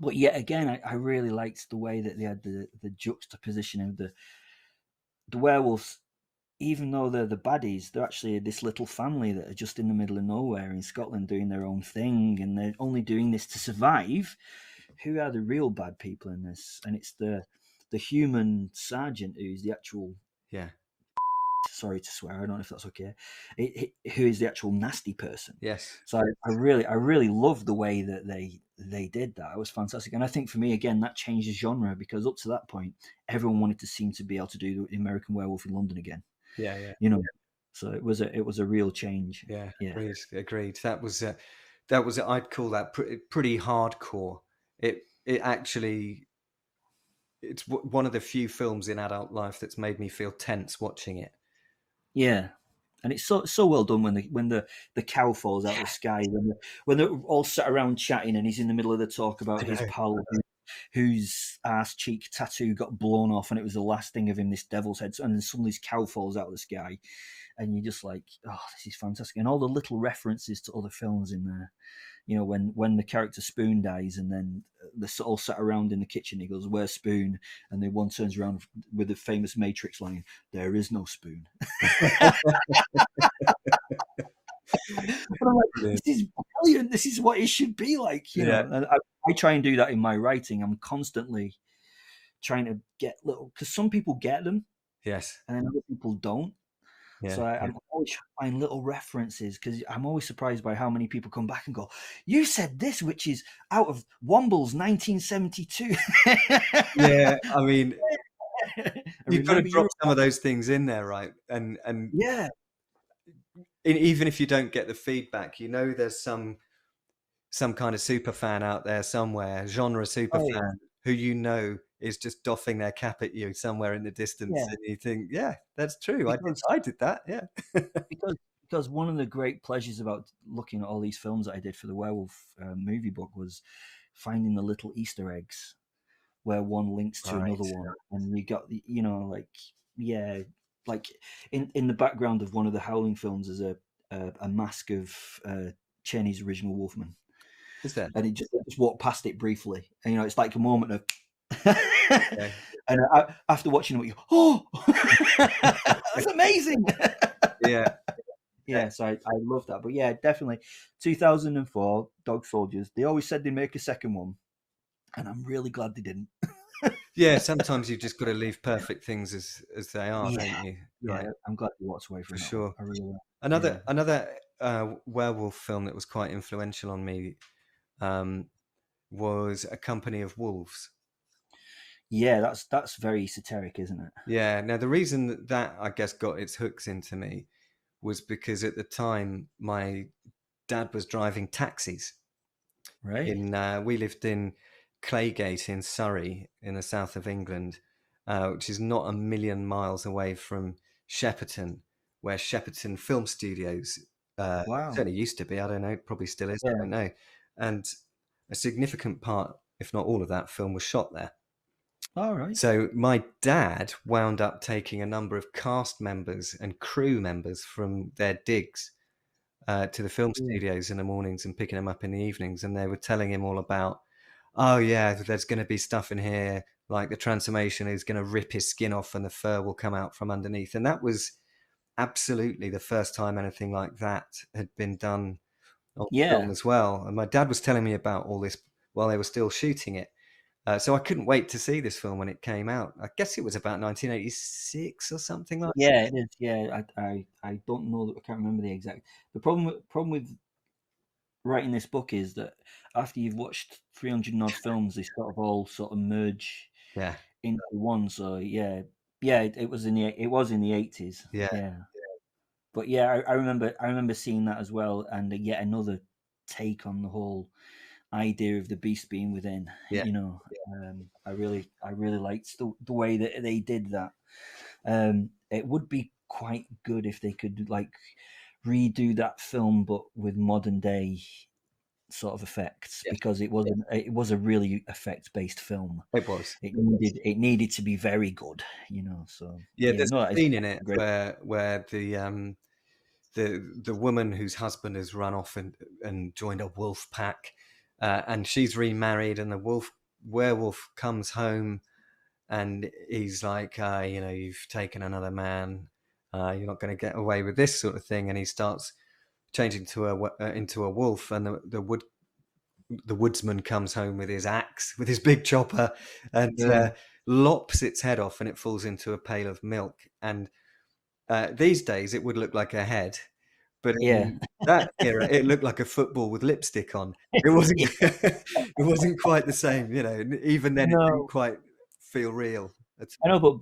But yet again, I really liked the way that they had the juxtaposition of the werewolves. Even though they're the baddies, they're actually this little family that are just in the middle of nowhere in Scotland doing their own thing, and they're only doing this to survive. Who are the real bad people in this? And it's the human sergeant who's the actual, sorry to swear, I don't know if that's okay, who is the actual nasty person. Yes. So I really love the way that they did that. It was fantastic. And I think for me, again, that changed the genre, because up to that point, everyone wanted to seem to be able to do the American Werewolf in London again. Yeah. So it was a real change. Yeah. Agreed. That was I'd call that pretty hardcore. It actually, it's one of the few films in adult life that's made me feel tense watching it. Yeah. And it's so well done when the cow falls out of the sky, when they're all sat around chatting, and he's in the middle of the talk about his pal whose arse cheek tattoo got blown off, and it was the last thing of him, this devil's head, and then suddenly this cow falls out of the sky, and you're just like, oh, this is fantastic. And all the little references to other films in there, when the character Spoon dies, and then they're all sat around in the kitchen, he goes, "Where's Spoon?" And then one turns around with the famous Matrix line, "There is no spoon." But I'm like, this is brilliant. This is what it should be like, And I try and do that in my writing. I'm constantly trying to get little, because some people get them, Yes. and then other people don't. Yeah. So I'm always trying to find little references, because I'm always surprised by how many people come back and go, "You said this, which is out of Womble's 1972." Yeah, I mean, you've got to drop Remember some of those things in there, right? And Yeah, even if you don't get the feedback, there's some kind of super fan out there somewhere, genre super fan, who is just doffing their cap at you somewhere in the distance, Yeah. and you think, yeah, that's true. I did that. Yeah. because one of the great pleasures about looking at all these films that I did for the Werewolf movie book was finding the little Easter eggs where one links to Right. another one, and you got like in the background of one of the Howling films is a mask of Cheney's original Wolfman. Is there? And he just walked past it briefly, and it's like a moment of Okay. and after watching it, you go, "Oh, that's amazing!" Yeah. So I love that. But yeah, definitely 2004 Dog Soldiers. They always said they'd make a second one, and I'm really glad they didn't. Yeah, sometimes you've just got to leave perfect things as they are, don't you? Yeah, Right. I'm glad they walked away from For that sure. one. I really Another werewolf film that was quite influential on me was A Company of Wolves. Yeah, that's very esoteric, isn't it? Yeah. Now, the reason that I guess got its hooks into me was because at the time my dad was driving taxis. Right. We lived in Claygate in Surrey, in the south of England, which is not a million miles away from Shepperton, where Shepperton Film Studios Wow. certainly used to be. I don't know, probably still is. I don't know. And a significant part, if not all of that film, was shot there. All right. So my dad wound up taking a number of cast members and crew members from their digs to the film studios in the mornings and picking them up in the evenings, and they were telling him all about, oh yeah, there's going to be stuff in here, like the transformation is going to rip his skin off and the fur will come out from underneath. And that was absolutely the first time anything like that had been done on film Yeah. as well. And my dad was telling me about all this while they were still shooting it. So I couldn't wait to see this film when it came out. I guess it was about 1986 or something like that. Yeah, it is. Yeah, I don't know. I can't remember the exact. The problem with writing this book is that after you've watched 300 odd films, they sort of merge Yeah, into one. So yeah, it was in the 80s. yeah, Yeah, but yeah, I remember seeing that as well, and yet another take on the whole idea of the beast being within. yeah. I really liked the way that they did that. It would be quite good if they could like redo that film, but with modern day sort of effects, Yes, because it was a really effects based film. it was. It needed to be very good, So Yeah, yeah, there's no, a it's scene in it great. where the woman whose husband has run off and joined a wolf pack, and she's remarried, and the werewolf comes home, and he's like, you've taken another man, you're not going to get away with this sort of thing, and he starts changing into a wolf, and the woodsman comes home with his axe, with his big chopper, and Yeah, lops its head off, and it falls into a pail of milk. And these days, it would look like a head, but yeah, in that era, it looked like a football with lipstick on. It wasn't. yeah. It wasn't quite the same, Even then, it didn't No, quite feel real at I all. know,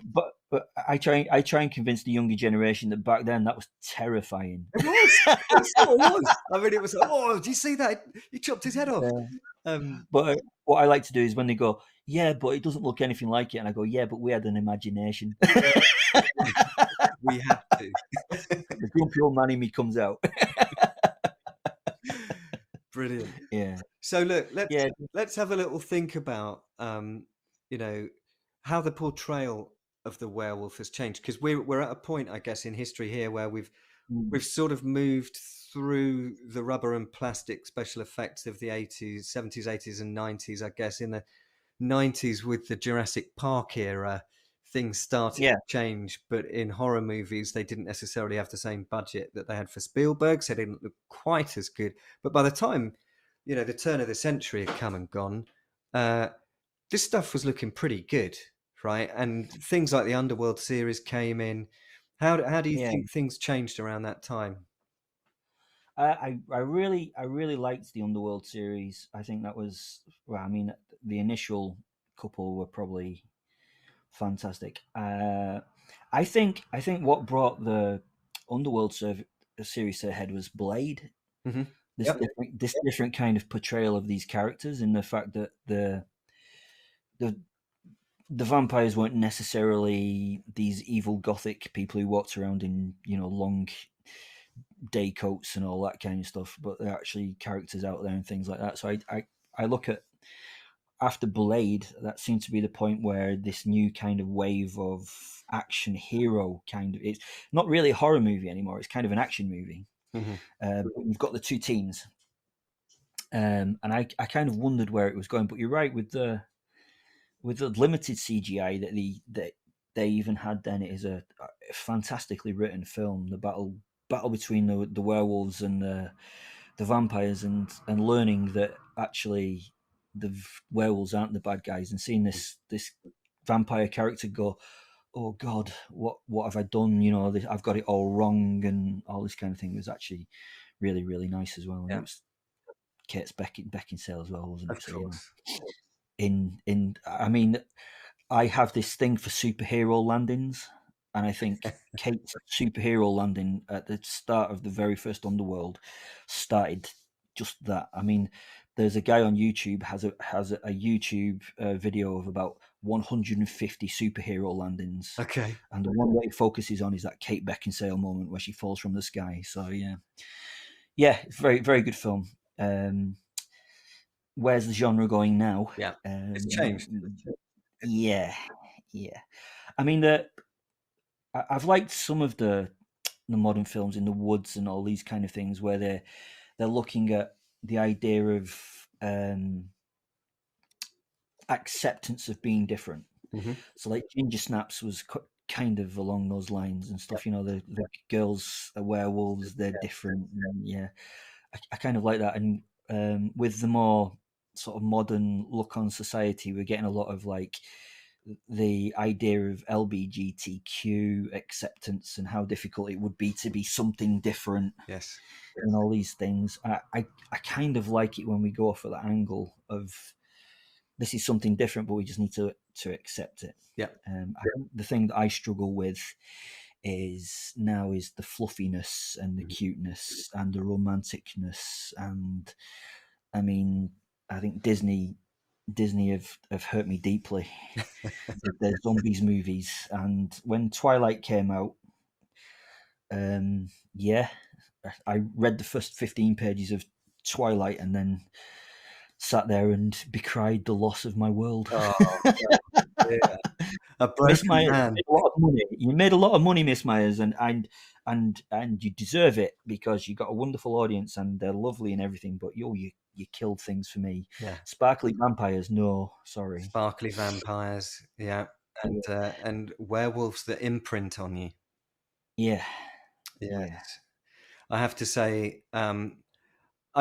but I try and convince the younger generation that back then that was terrifying. It was. It sort of was. I mean, it was like, oh, do you see that? He chopped his head off. Yeah. Um, But what I like to do is when they go, yeah, but it doesn't look anything like it, and I go, yeah, but we had an imagination. we had to. The grumpy old man in me comes out. Brilliant. Yeah, So look, yeah, let's have a little think about you know how the portrayal of the werewolf has changed, because we're at a point, I guess, in history here where mm, we've sort of moved through the rubber and plastic special effects of the 80s, 70s, 80s and 90s. I guess in the 90s with the Jurassic Park era, things started yeah, to change, but in horror movies they didn't necessarily have the same budget that they had for Spielberg, so they didn't look quite as good. But by the time the turn of the century had come and gone, uh, this stuff was looking pretty good, right? And things like the Underworld series came in. How do you yeah. think things changed around that time? I really liked the Underworld series. I think that was, well, I mean, the initial couple were probably fantastic. I think what brought the Underworld series to a head was Blade. Hmm. Yep. This different kind of portrayal of these characters, in the fact that the the vampires weren't necessarily these evil gothic people who walked around in long day coats and all that kind of stuff, but they're actually characters out there and things like that. So I look at, after Blade, that seemed to be the point where this new kind of wave of action hero it's not really a horror movie anymore. It's kind of an action movie. Hmm. But you've got the two teams, and I kind of wondered where it was going. But you're right, with the limited CGI that they even had then, it is a fantastically written film. The battle between the werewolves and the vampires, and learning that actually the werewolves aren't the bad guys, and seeing this vampire character go, oh God, what have I done? I've got it all wrong, and all this kind of thing was actually really, really nice as well. And it Yeah, was Kate's Beckinsale as well, wasn't it? of So course. I mean, I have this thing for superhero landings, and I think Kate's superhero landing at the start of the very first Underworld started just that. I mean, there's a guy on YouTube has a YouTube video of about 150 superhero landings, Okay. and the one that he focuses on is that Kate Beckinsale moment where she falls from the sky. So yeah, it's very, very good film. Where's the genre going now? Yeah, it's changed. Um, yeah, yeah. I mean, I've liked some of the modern films in the woods and all these kind of things, where they're looking at the idea of acceptance of being different. Hmm. So, like Ginger Snaps was kind of along those lines and stuff. The girls are werewolves; they're different. And, yeah, I kind of like that. And with the more sort of modern look on society, we're getting a lot of like the idea of LBGTQ acceptance and how difficult it would be to be something different. Yes. And all these things. I kind of like it when we go for that angle of this is something different, but we just need to accept it. Yeah. I think the thing that I struggle with is the fluffiness and the cuteness and the romanticness. And I mean, I think Disney have hurt me deeply with their zombies movies. And when Twilight came out, I read the first 15 pages of Twilight and then sat there and becried the loss of my world. Oh, yeah. A Miss broken Myers, man. you made a lot of money. You made a lot of money, Miss Myers, and you deserve it because you got a wonderful audience and they're lovely and everything. But you killed things for me. Yeah. Sparkly vampires, no, sorry. Sparkly vampires. Yeah. And werewolves that imprint on you. Yeah. Yes. Yeah. I have to say, I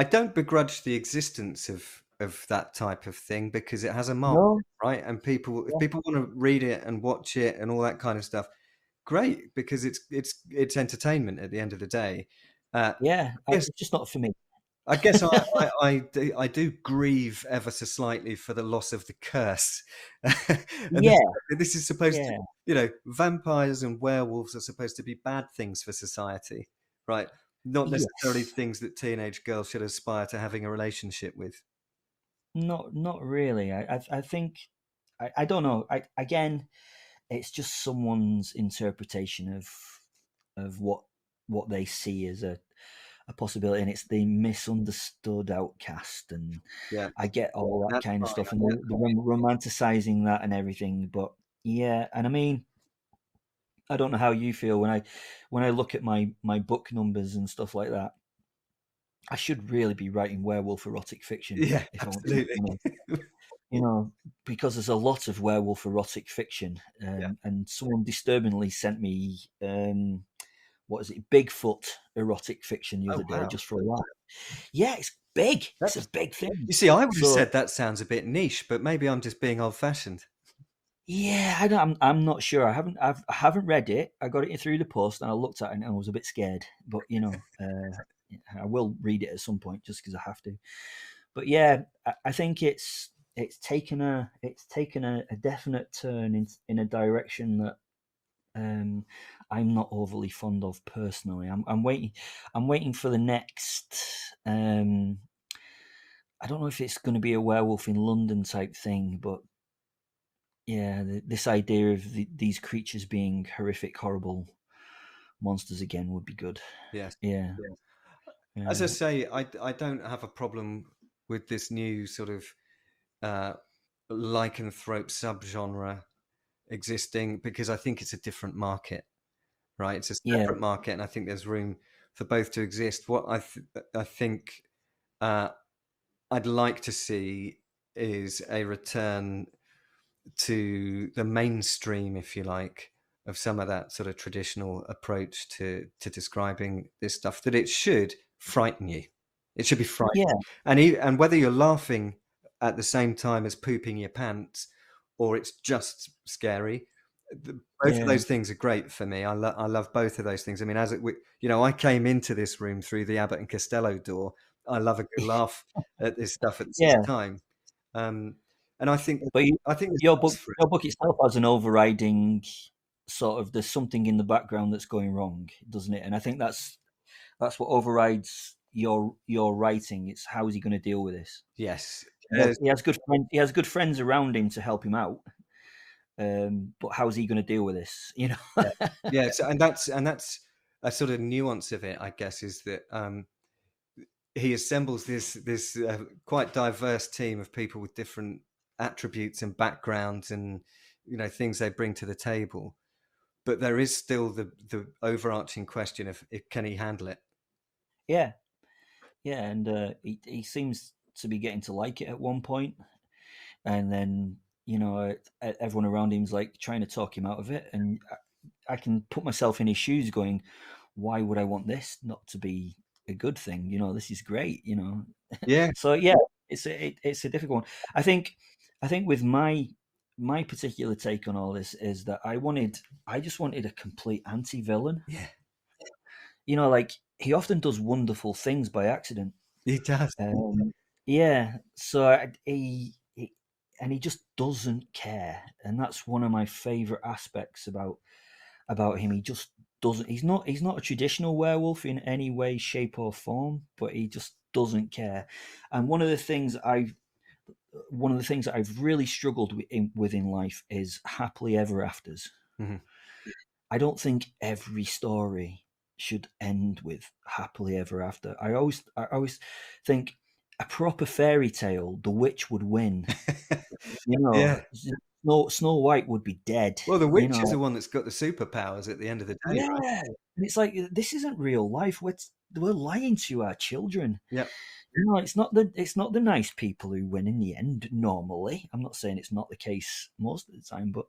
don't begrudge the existence of that type of thing because it has a market, No. right? And if people want to read it and watch it and all that kind of stuff, great, because it's entertainment at the end of the day. It's just not for me. I guess I do grieve ever so slightly for the loss of the curse. And this is supposed to, vampires and werewolves are supposed to be bad things for society, right? Not necessarily things that teenage girls should aspire to having a relationship with. Not really. I think I don't know. Again, it's just someone's interpretation of what they see as a possibility, and it's the misunderstood outcast, and I get all that kind of stuff, and the romanticizing that and everything. But and I mean, I don't know how you feel when I look at my book numbers and stuff like that. I should really be writing werewolf erotic fiction. Yeah, if absolutely. I want because there's a lot of werewolf erotic fiction, and someone disturbingly sent me what is it, Bigfoot erotic fiction the other day, just for a laugh. Yeah, it's big. It's a big thing. You see, I would have said that sounds a bit niche, but maybe I'm just being old-fashioned. Yeah, I'm not sure. I haven't read it. I got it through the post, and I looked at it and I was a bit scared. But I will read it at some point just because I have to. But yeah, I think it's taken a definite turn in a direction that I'm not overly fond of personally. I'm waiting for the next. I don't know if it's going to be a Werewolf in London type thing, but yeah, this idea of these creatures being horrific, horrible monsters again would be good. Yes. Yeah. As I say, I don't have a problem with this new sort of lycanthrope subgenre existing because I think it's a different market, right? It's a separate market, and I think there's room for both to exist. What I think I'd like to see is a return to the mainstream, if you like, of some of that sort of traditional approach to describing this stuff. That it should frighten you. It should be frightening, and whether you're laughing at the same time as pooping your pants, or it's just scary. Both of those things are great for me. I love both of those things. I mean, I came into this room through the Abbott and Costello door. I love a good laugh at this stuff at the same time. And I think, your book itself has an overriding sort of, there's something in the background that's going wrong, doesn't it? And I think that's what overrides your writing. It's how is he going to deal with this? Yes, he has good friends around him to help him out. But how is he going to deal with this? So, and that's a sort of nuance of it, I guess, is that he assembles this quite diverse team of people with different attributes and backgrounds and things they bring to the table, but there is still the overarching question of can he handle it. And he seems to be getting to like it at one point, and then everyone around him's like trying to talk him out of it, and I can put myself in his shoes going, why would I want this not to be a good thing. This is great. Yeah. So yeah, it's a difficult one. I think with my particular take on all this is that I just wanted a complete anti-villain. Yeah. Like he often does wonderful things by accident. He does. Yeah, so and he just doesn't care, and that's one of my favorite aspects about him. He just doesn't. He's not a traditional werewolf in any way, shape, or form, but he just doesn't care. And one of the things I've really struggled with in life is happily ever afters. Mm-hmm. I don't think every story should end with happily ever after. I always think a proper fairy tale, the witch would win. Yeah. Snow White would be dead. Well, the witch is the one that's got the superpowers at the end of the day, Yeah, right? and it's like this isn't real life. We're lying to our children. Yeah. It's not the nice people who win in the end. Normally, I'm not saying it's not the case most of the time, but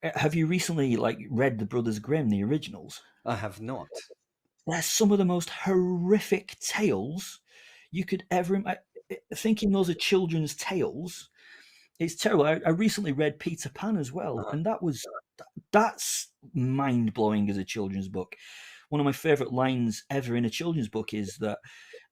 have you recently read the Brothers Grimm, the originals? I have not. They're some of the most horrific tales you could ever thinking those are children's tales. It's terrible. I recently read Peter Pan as well, and that's mind blowing as a children's book. One of my favorite lines ever in a children's book is that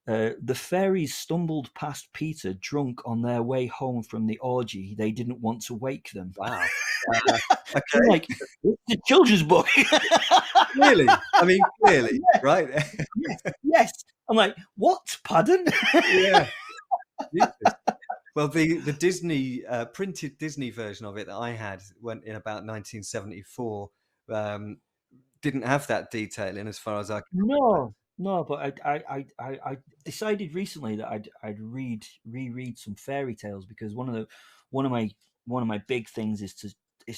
the fairies stumbled past Peter drunk on their way home from the orgy. They didn't want to wake them. Wow. I'm Okay. like, it's a children's book. Clearly. I mean, clearly, Yeah. right? Yes. I'm like, what? Pardon? Yeah. Well, the Disney printed Disney version of it that I had went in about 1974. Didn't have that detail in, as far as I can remember. No, but I decided recently that I'd reread some fairy tales, because one of my big things is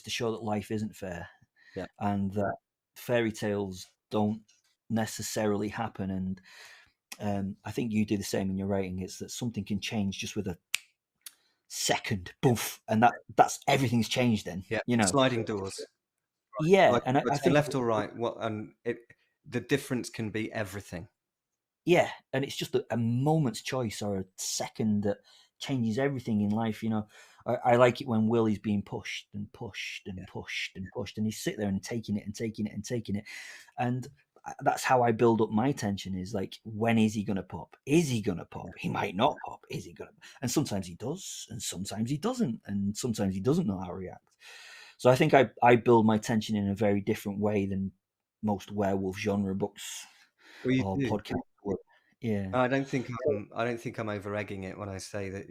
to show that life isn't fair, Yeah. and that fairy tales don't necessarily happen. And I think you do the same in your writing. It's that something can change just with a second, boof, and that's everything's changed. Then sliding doors. Yeah, Like, and I think left or right, the difference can be everything. Yeah, and it's just a moment's choice or a second that changes everything in life. I like it when Will is being pushed and pushed and pushed and pushed, and he's sitting there and taking it and taking it and taking it, and that's how I build up my tension. Is like, when is he going to pop? Is he going to pop? He might not pop. Is he going to? And sometimes he does, and sometimes he doesn't, and sometimes he doesn't know how to react. So I think I build my tension in a very different way than most werewolf genre books or podcasts would. Yeah. I don't think I'm over egging it when I say that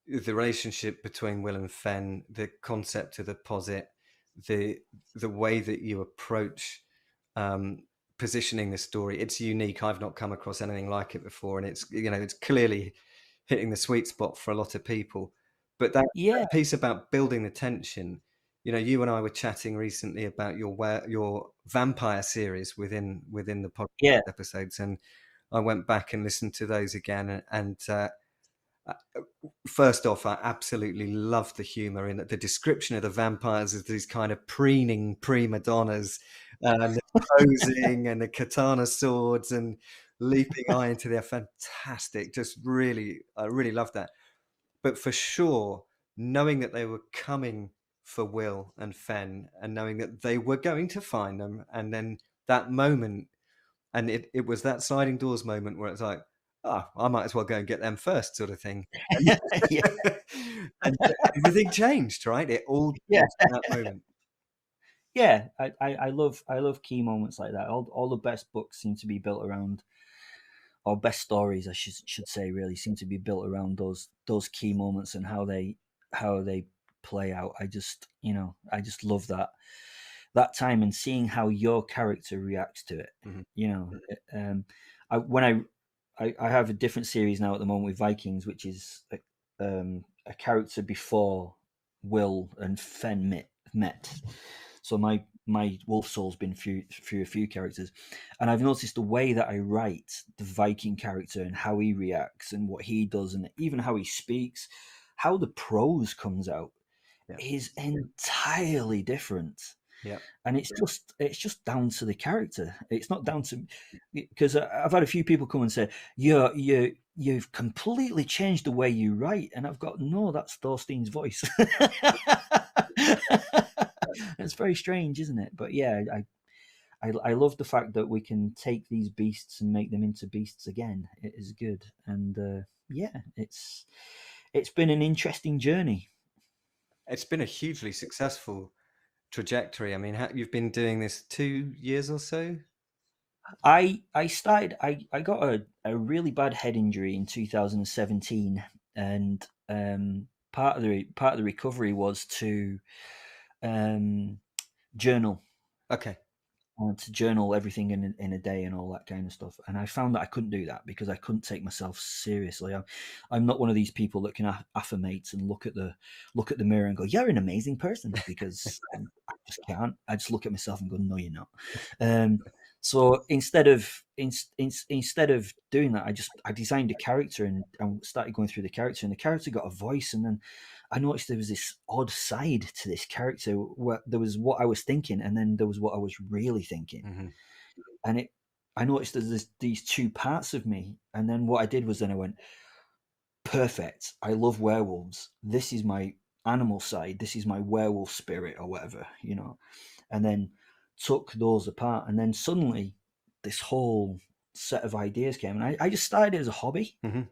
the relationship between Will and Fen, the concept of the posit, the way that you approach positioning the story, it's unique. I've not come across anything like it before, and it's clearly hitting the sweet spot for a lot of people. But that piece about building the tension, you and I were chatting recently about your vampire series within the podcast episodes, and I went back and listened to those again, and first off, I absolutely love the humor in the description of the vampires as these kind of preening prima donnas, and the posing and the katana swords and leaping eye into their fantastic. Just really, I really love that. But for sure, knowing that they were coming for Will and Fen, and knowing that they were going to find them, and then that moment, and it was that sliding doors moment where it's like, I might as well go and get them first, sort of thing. And everything changed, right? It all changed in that moment. Yeah, I love key moments like that. All the best books seem to be built around, or best stories, I should say, really seem to be built around those key moments and how they play out. I just love that time, and seeing how your character reacts to it. Mm-hmm. I have a different series now at the moment with Vikings, which is a character before Will and Fen met. So my Wolf Soul's been through a few characters, and I've noticed the way that I write the Viking character and how he reacts and what he does, and even how he speaks, how the prose comes out is entirely different. Yeah. And it's just down to the character. It's not down to, because I've had a few people come and say, you've completely changed the way you write, and I've got, no, that's Thorstein's voice. It's very strange, isn't it? But yeah, I love the fact that we can take these beasts and make them into beasts again. It is good, and yeah, it's been an interesting journey. It's been a hugely successful trajectory. I mean, you've been doing this 2 years or so? I got a really bad head injury in 2017, and part of the recovery was to journal. Okay. To journal everything in a day and all that kind of stuff. And I found that I couldn't do that because I couldn't take myself seriously. I'm not one of these people that can affirmate and look at the mirror and go, "You're an amazing person," because I just can't. I just look at myself and go, "No, you're not." So instead of doing that, I designed a character and started going through the character, and the character got a voice, and then I noticed there was this odd side to this character where there was what I was thinking, and then there was what I was really thinking. Mm-hmm. And I noticed there's these two parts of me. And then what I did was then I went, perfect. I love werewolves. This is my animal side. This is my werewolf spirit or whatever, and then took those apart. And then suddenly this whole set of ideas came, and I just started it as a hobby. Mm-hmm.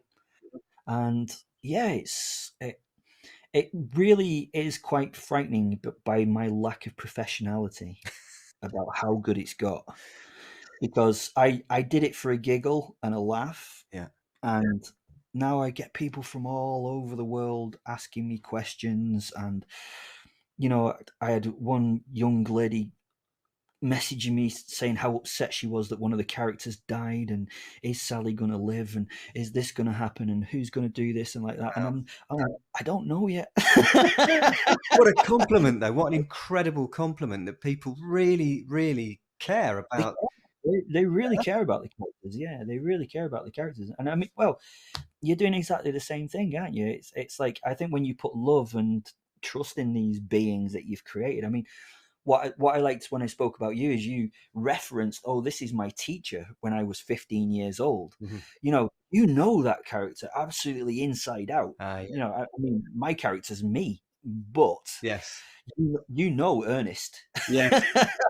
And yeah, it really is quite frightening, but by my lack of professionality about how good it's got, because I did it for a giggle and a laugh, and now I get people from all over the world asking me questions, and I had one young lady messaging me saying how upset she was that one of the characters died, and is Sally going to live, and is this going to happen, and who's going to do this, and like that. Wow. And I'm like, I don't know yet. What a compliment, though. What an incredible compliment that people really, really care about. They really care about the characters. Yeah, they really care about the characters. And I mean, well, you're doing exactly the same thing, aren't you? It's like, I think when you put love and trust in these beings that you've created, I mean, what I liked when I spoke about you is you referenced, oh, this is my teacher when I was 15 years old. Mm-hmm. You know that character absolutely inside out. Yeah. I mean, my character's me, but yes, you know Ernest. Yes,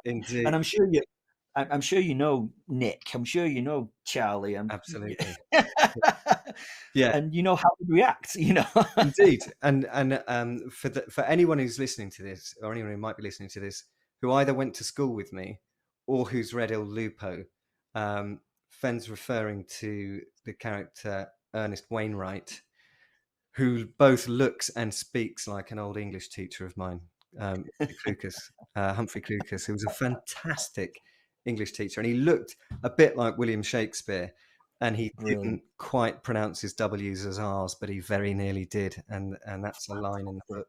indeed. And I'm sure you know Nick. I'm sure you know Charlie. Absolutely. Yeah, and you know how to react. Indeed, and for anyone who's listening to this, or anyone who might be listening to this, who either went to school with me or who's read Il Lupo, Fen's referring to the character Ernest Wainwright, who both looks and speaks like an old English teacher of mine, Humphrey Clucas, who was a fantastic English teacher, and he looked a bit like William Shakespeare. And he didn't quite pronounce his W's as R's, but he very nearly did. And that's a line in the book.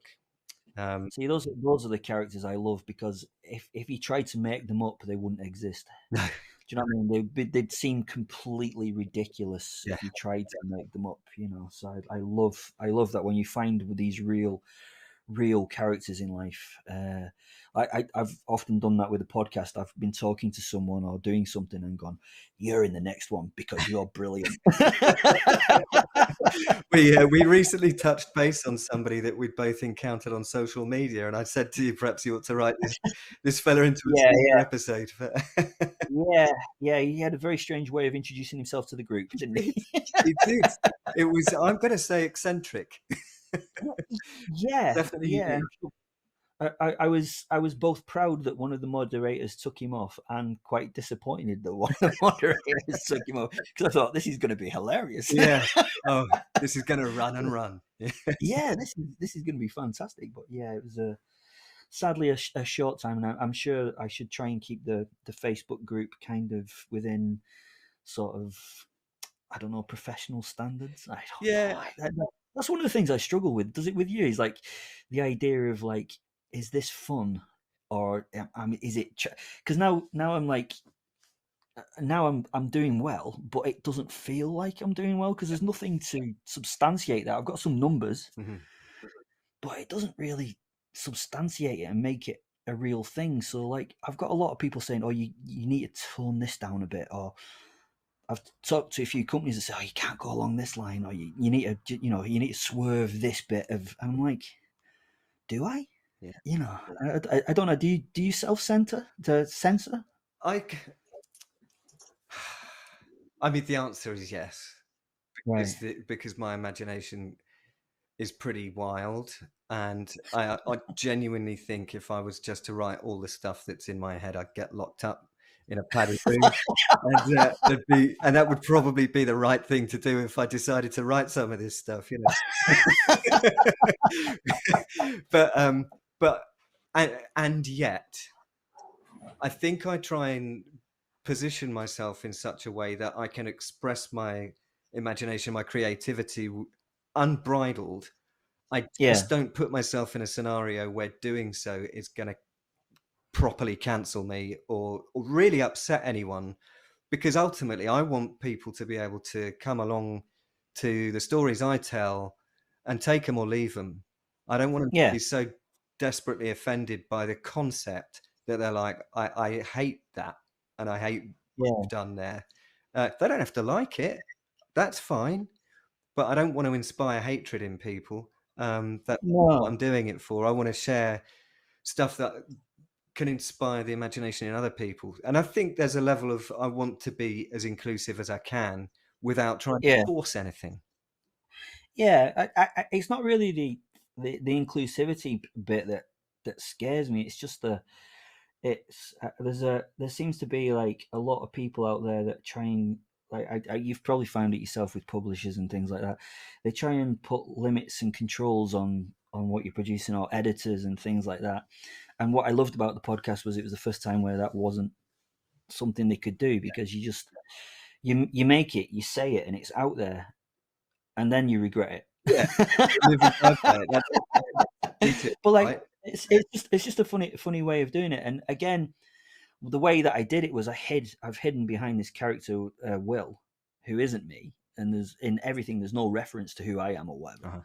See, those are the characters I love, because if you tried to make them up, they wouldn't exist. Do you know what I mean? They'd seem completely ridiculous if you tried to make them up. So I love that when you find these real characters in life. I've often done that with a podcast. I've been talking to someone or doing something and gone, "You're in the next one because you're brilliant." We recently touched base on somebody that we'd both encountered on social media, and I said to you, perhaps you ought to write this fella into a episode. Yeah, he had a very strange way of introducing himself to the group, didn't he? He did. It was, I'm going to say, eccentric. Yeah, definitely. Yeah. I was both proud that one of the moderators took him off and quite disappointed that one of the moderators took him off, because I thought, this is going to be hilarious. Yeah. Oh, this is going to run and run. Yeah, this is going to be fantastic. But yeah, it was sadly a short time, and I'm sure I should try and keep the Facebook group kind of within sort of, I don't know, professional standards. I don't know. That's one of the things I struggle with. Does it with you? Is like the idea of like, is this fun, or is it? Because now I'm like, now I'm doing well, but it doesn't feel like I'm doing well because there's nothing to substantiate that. I've got some numbers, but it doesn't really substantiate it and make it a real thing. So like I've got a lot of people saying, "Oh, you need to tone this down a bit," or I've talked to a few companies that say, "Oh, you can't go along this line," or you need to, you need to swerve this bit of. And I'm like, do I? Yeah. I don't know. Do you self-censor to censor? I mean, the answer is yes, Right. because my imagination is pretty wild, and I genuinely think if I was just to write all the stuff that's in my head, I'd get locked up in a padded room, and that would probably be the right thing to do if I decided to write some of this stuff, but and yet, I think I try and position myself in such a way that I can express my imagination, my creativity unbridled. I Yeah. just don't put myself in a scenario where doing so is going to properly cancel me or really upset anyone, because ultimately I want people to be able to come along to the stories I tell and take them or leave them. I don't want them to Yeah. be so desperately offended by the concept that they're like, I hate that and I hate what Yeah. you've done there. They don't have to like it. That's fine. But I don't want to inspire hatred in people. That's what I'm No. doing it for. I want to share stuff that can inspire the imagination in other people. And I think there's a level of I want to be as inclusive as I can without trying to Yeah. force anything. Yeah. It's not really the inclusivity bit that scares me. It's just there seems to be like a lot of people out there that try and like you've probably found it yourself with publishers and things like that. They try and put limits and controls on what you're producing, or editors and things like that. And what I loved about the podcast was it was the first time where that wasn't something they could do, because you make it, you say it, and it's out there, and then you regret it. Yeah, live and die by it. That's it, But like right? it's just a funny way of doing it. And again, the way that I did it was I've hidden behind this character, Will, who isn't me, and there's in everything there's no reference to who I am or whatever.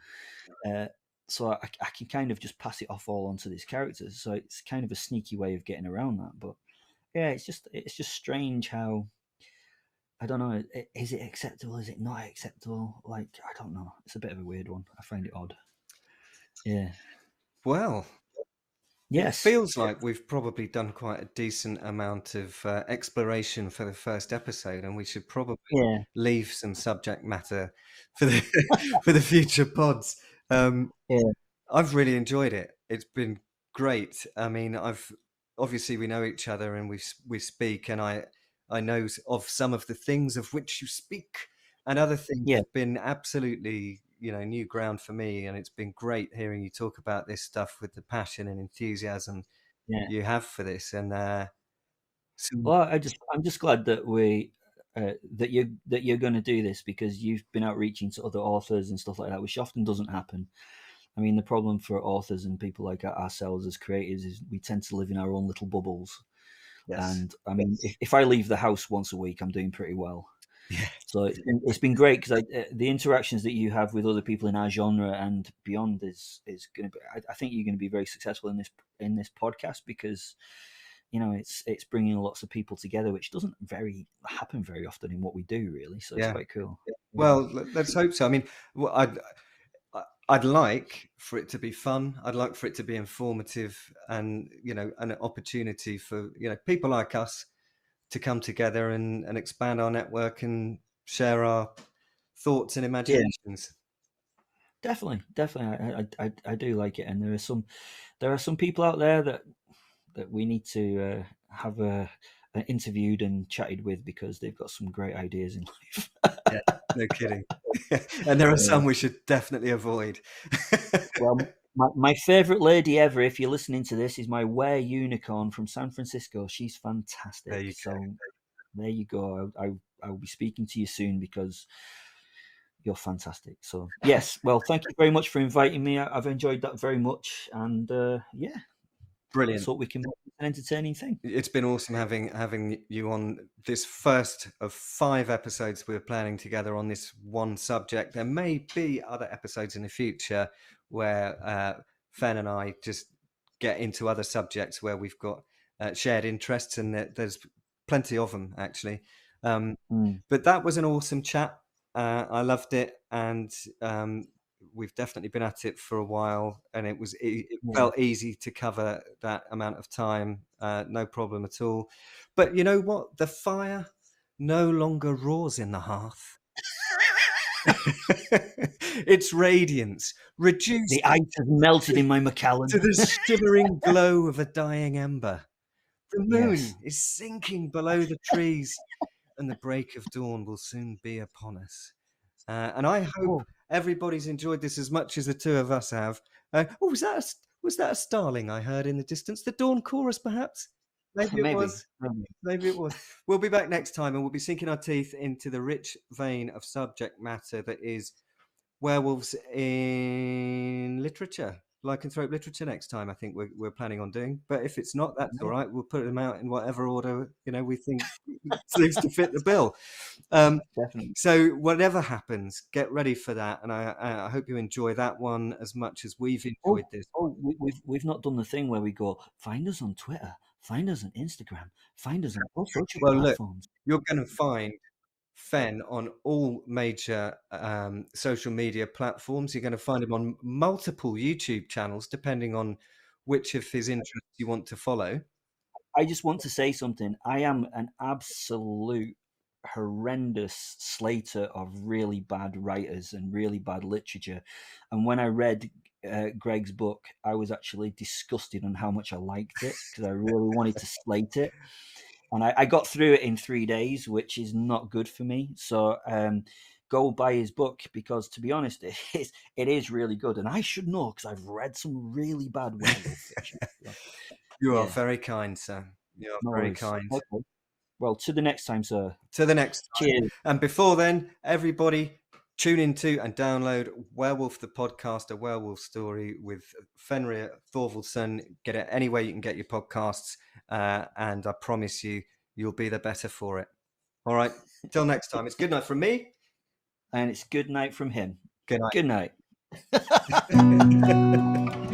So I can kind of just pass it off all onto this character. So it's kind of a sneaky way of getting around that. But yeah, it's just strange how, I don't know. Is it acceptable? Is it not acceptable? Like, I don't know. It's a bit of a weird one. I find it odd. Yeah. Well, it Yes. feels like we've probably done quite a decent amount of exploration for the first episode, and we should probably Yeah. leave some subject matter for the for the future pods. Yeah. I've really enjoyed it. It's been great. I mean, obviously we know each other and we speak, and I know of some of the things of which you speak, and other things Yeah. have been absolutely new ground for me, and it's been great hearing you talk about this stuff with the passion and enthusiasm Yeah. you have for this. And Well, I'm just glad that that you're going to do this, because you've been outreaching to other authors and stuff like that, which often doesn't happen. I mean, the problem for authors and people like ourselves as creators is we tend to live in our own little bubbles. yes, And I mean, if I leave the house once a week, I'm doing pretty well. yeah, So it's been great, because the interactions that you have with other people in our genre and beyond is going to be. I think you're going to be very successful in this podcast, because it's bringing lots of people together, which doesn't happen very often in what we do, really. So it's yeah. quite cool. Well, let's hope so. I mean, I'd like for it to be fun. I'd like for it to be informative, and an opportunity for people like us to come together and expand our network and share our thoughts and Yeah, imaginations. definitely. I do like it, and there are some people out there that we need to have interviewed and chatted with, because they've got some great ideas in life. Yeah, no kidding. And there are Yeah. some we should definitely avoid. Well, my favorite lady ever, if you're listening to this, is my Were Unicorn from San Francisco. She's fantastic. There you go. So there you go. I will be speaking to you soon, because you're fantastic. So yes, well, thank you very much for inviting me. I've enjoyed that very much, and yeah, let's Brilliant. hope we can make it an entertaining thing. It's been awesome having you on this first of 5 episodes we're planning together on this one subject. There may be other episodes in the future where Fen and I just get into other subjects where we've got shared interests, and there's plenty of them actually. But that was an awesome chat. I loved it, and we've definitely been at it for a while, and it felt easy to cover that amount of time, no problem at all. But you know what? The fire no longer roars in the hearth. Its radiance reduced. The ice has melted in my Macallan to the shimmering glow of a dying ember. The moon Yes. is sinking below the trees, and the break of dawn will soon be upon us. And I hope everybody's enjoyed this as much as the two of us have. Was that a starling I heard in the distance? The dawn chorus, perhaps? Maybe it was. Maybe it was. We'll be back next time, and we'll be sinking our teeth into the rich vein of subject matter that is werewolves in literature, lycanthrope literature next time. I think we're planning on doing. But if it's not, that's all right. We'll put them out in whatever order we think seems to fit the bill. Definitely. So whatever happens, get ready for that, and I hope you enjoy that one as much as we've enjoyed this. We've not done the thing where we go, find us on Twitter, find us on Instagram, find us on all social platforms. Look, you're going to find Fen on all major social media platforms. You're going to find him on multiple YouTube channels, depending on which of his interests you want to follow. I just want to say something. I am an absolute horrendous slater of really bad writers and really bad literature. And when I read Greg's book, I was actually disgusted on how much I liked it, because I really wanted to slate it. And I got through it in 3 days, which is not good for me. So go buy his book, because, to be honest, it is really good. And I should know, because I've read some really bad werewolf fiction. You are very kind, sir. You are very kind. Okay. Well, to the next time, sir. To the next time. Cheers. And before then, everybody tune into and download Werewolf the Podcast, a werewolf story with Fenrir Thorvaldsen. Get it anywhere you can get your podcasts, and I promise you'll be the better for it. All right, till next time. It's good night from me. And it's good night from him. Good night. Good night.